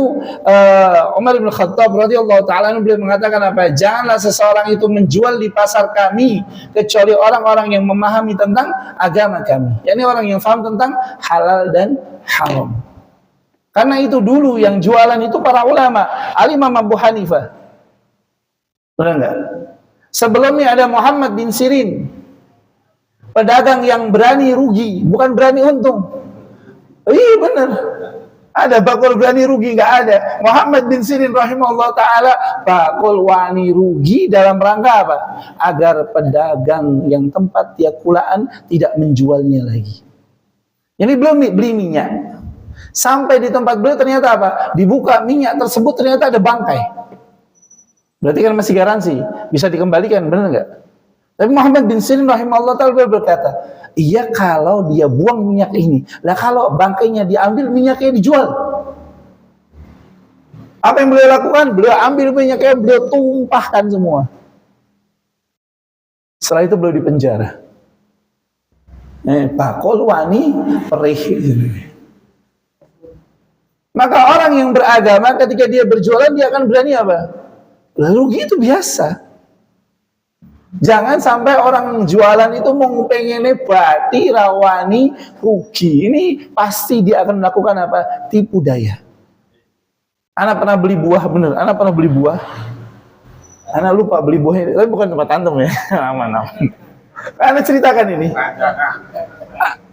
Umar bin Khattab radhiyallahu taala beliau mengatakan apa? Janganlah seseorang itu menjual di pasar kami kecuali orang-orang yang memahami tentang agama kami. yakni orang yang paham tentang halal dan haram. Karena itu dulu yang jualan itu para ulama, Al-Imam Abu Hanifah. Benar enggak? Sebelumnya ada Muhammad bin Sirin. Pedagang yang berani rugi, bukan berani untung. Iya benar. Ada bakul wani rugi? Nggak ada. Muhammad bin Sirin rahimahullah ta'ala, bakul wani rugi dalam rangka apa? Agar pedagang yang tempat dia kulaan tidak menjualnya lagi. Ini belum beli minyak. Sampai di tempat beliau ternyata apa? Dibuka minyak tersebut ternyata ada bangkai. Berarti kan masih garansi. Bisa dikembalikan, benar nggak? Tapi Muhammad bin Sirin rahimahullah ta'ala berkata, iya kalau dia buang minyak ini. Lah kalau bangkainya diambil, minyaknya dijual. Apa yang beliau lakukan? Beliau ambil minyaknya, beliau tumpahkan semua. Setelah itu beliau dipenjara. Bakul wani perih. Maka orang yang beragama ketika dia berjualan, dia akan berani apa? Rugi itu biasa. Jangan sampai orang jualan itu mau pengennya bati, rawani, rugi. Ini pasti dia akan melakukan apa? Tipu daya. Anak pernah beli buah, bener. Anak pernah beli buah. Anak lupa beli buahnya. Tapi bukan tempat antum ya. Aman-aman. Anak ceritakan ini.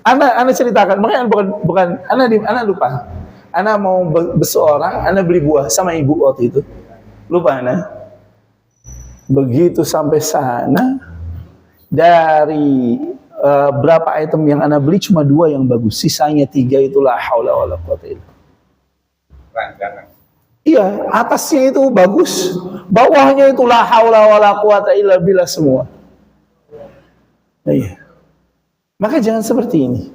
Anak ceritakan. Makanya bukan. Anak lupa. Anak mau besok orang. Anak beli buah sama ibu waktu itu. Lupa anak. Begitu sampai sana, dari berapa item yang Anda beli cuma 2 yang bagus, sisanya 3 itulah haula wala quwata illa billah. Iya, atasnya itu bagus, bawahnya itu la haula wala quwata illa billah semua. Iya. Maka jangan seperti ini.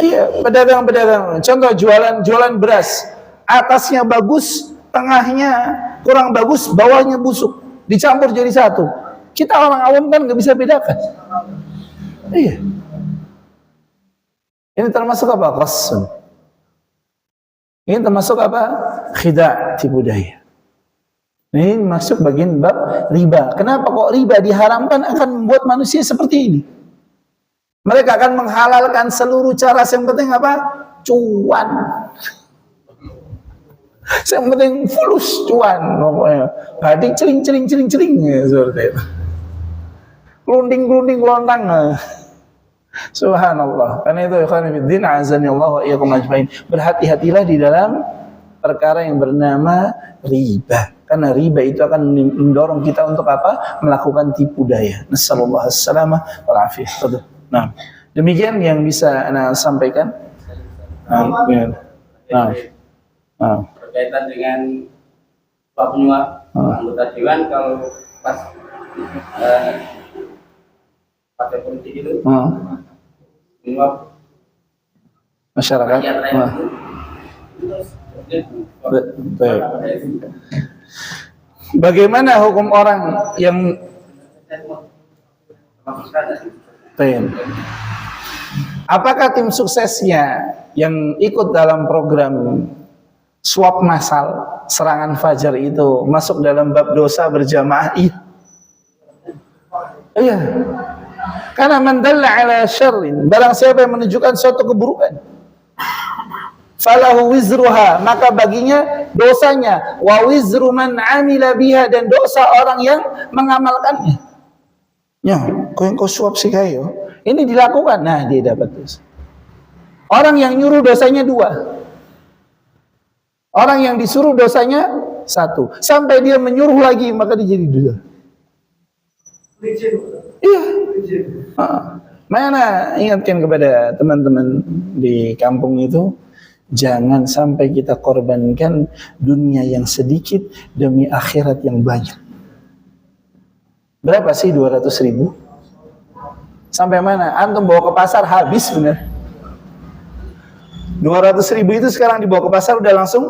Iya, pedagang-pedagang, contoh jualan beras, atasnya bagus, tengahnya kurang bagus, bawahnya busuk, dicampur jadi satu. Kita orang awam kan nggak bisa bedakan. Iya. Ini termasuk apa? Qasun. Ini termasuk apa? Khida', tipu daya. Ini masuk bagian bab riba. Kenapa kok riba diharamkan? Akan membuat manusia seperti ini. Mereka akan menghalalkan seluruh cara, yang penting apa? Cuan. Yang penting fulus, cuan. Badik celing ya, seperti itu. Kelunding lontang. Subhanallah. Karena itu ikhwan fillah, azanillahu wa iyyakum ajmain. Berhati-hatilah di dalam perkara yang bernama riba. Karena riba itu akan mendorong kita untuk apa? Melakukan tipu daya. Nasallallahu as-salamah wal afiyah. Nah, demikian yang bisa Anda sampaikan. Berkaitan dengan suap menyuap anggota dewan, kalau pas partai politik itu menyuap masyarakat. Baik. Bagaimana hukum orang yang apakah tim suksesnya yang ikut dalam program swab massal serangan fajar itu masuk dalam bab dosa berjamaah? Iya. Karena man dalla ala syarrin, barang siapa yang menunjukkan suatu keburukan, falahu wizruha, maka baginya dosanya, wa wizru man amila biha, dan dosa orang yang mengamalkannya. Ya, kau suap sih kayo. Ini dilakukan, nah dia dapat dosa. Orang yang nyuruh dosanya 2. Orang yang disuruh dosanya 1. Sampai dia menyuruh lagi, maka dia jadi 2. Iya. Mana ingatkan kepada teman-teman di kampung itu, jangan sampai kita korbankan dunia yang sedikit demi akhirat yang banyak. Berapa sih 200.000? Sampai mana? Antum bawa ke pasar habis bener. 200.000 itu sekarang dibawa ke pasar udah langsung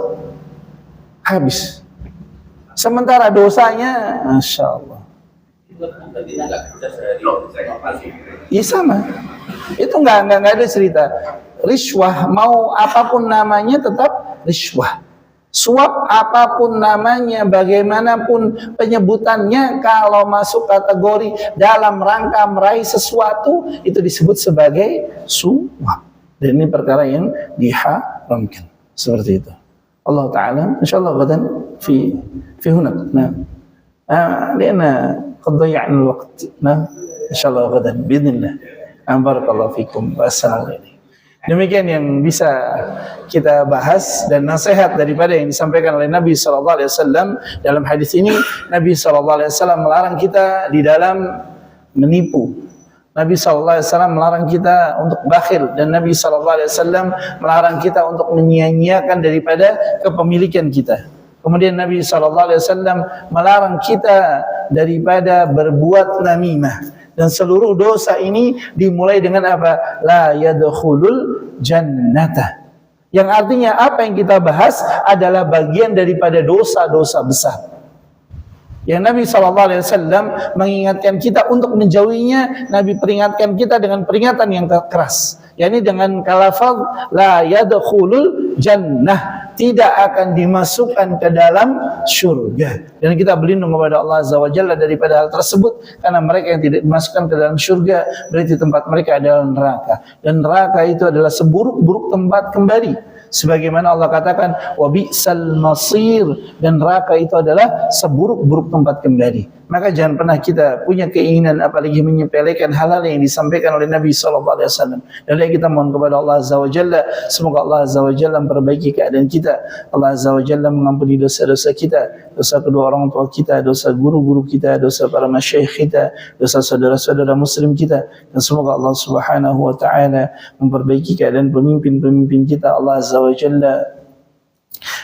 habis. Sementara dosanya, Masya Allah. Iya sama. Itu nggak ada cerita. Riswah mau apapun namanya tetap riswah. Suap apapun namanya, bagaimanapun penyebutannya, kalau masuk kategori dalam rangka meraih sesuatu, itu disebut sebagai suap. Dan ini perkara yang diharamkan. Seperti itu. Allah Ta'ala, insyaAllah gadan fi hunak. Nah, liana qad daya'na al-waqt. Nah, insyaAllah gadan, biidhnillah. Barakallahu fikum. Wassalamualaikum. Demikian yang bisa kita bahas, dan nasihat daripada yang disampaikan oleh Nabi SAW dalam hadis ini. Nabi SAW melarang kita di dalam menipu. Nabi SAW melarang kita untuk bakhil, dan Nabi SAW melarang kita untuk menyia-nyiakan daripada kepemilikan kita. Kemudian Nabi SAW melarang kita daripada berbuat namimah. Dan seluruh dosa ini dimulai dengan apa? La yadkhulul jannata. Yang artinya apa yang kita bahas adalah bagian daripada dosa-dosa besar. Yang Nabi SAW mengingatkan kita untuk menjauhinya. Nabi peringatkan kita dengan peringatan yang keras, yakni dengan kalafaz la yadkhulul jannah, tidak akan dimasukkan ke dalam syurga. Dan kita berlindung kepada Allah Azza wa Jalla daripada hal tersebut, karena mereka yang tidak dimasukkan ke dalam syurga berarti tempat mereka adalah neraka, dan neraka itu adalah seburuk-buruk tempat kembali. Sebagaimana Allah katakan wa bi'sal masir, dan neraka itu adalah seburuk-buruk tempat kembali. Maka jangan pernah kita punya keinginan apalagi menyepelekan hal-hal yang disampaikan oleh Nabi SAW. Dan kita mohon kepada Allah Azza wa Jalla, semoga Allah Azza wa Jalla memperbaiki keadaan kita. Allah Azza wa Jalla mengampuni dosa-dosa kita, dosa kedua orang tua kita, dosa guru-guru kita, dosa para masyayikh kita, dosa saudara-saudara muslim kita. Dan semoga Allah Subhanahu wa taala memperbaiki keadaan pemimpin-pemimpin kita. Allah Azza wa Jalla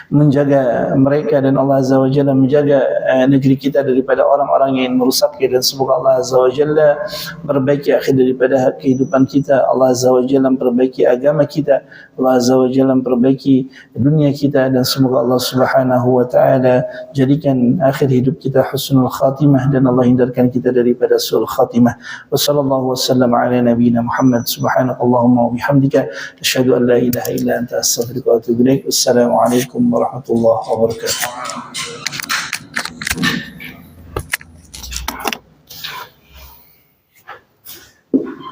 menjaga mereka, dan Allah Azza wa Jalla menjaga negeri kita daripada orang-orang yang merusaknya. Dan semoga Allah Azza wa Jalla memperbaiki akhir daripada kehidupan kita. Allah Azza wa Jalla memperbaiki agama kita. Allah Azza wa Jalla memperbaiki dunia kita, dan semoga Allah Subhanahu wa taala jadikan akhir hidup kita husnul khatimah, dan Allah hindarkan kita daripada su'ul khatimah. Wa sallallahu wasallam ala nabiyyina Muhammad. Subhanakallahumma wa bihamdika asyhadu an la ilaha illa anta astaghfiruka wa atubu ilaik. Wassalamualaikum warahmatullahi wabarakatuh.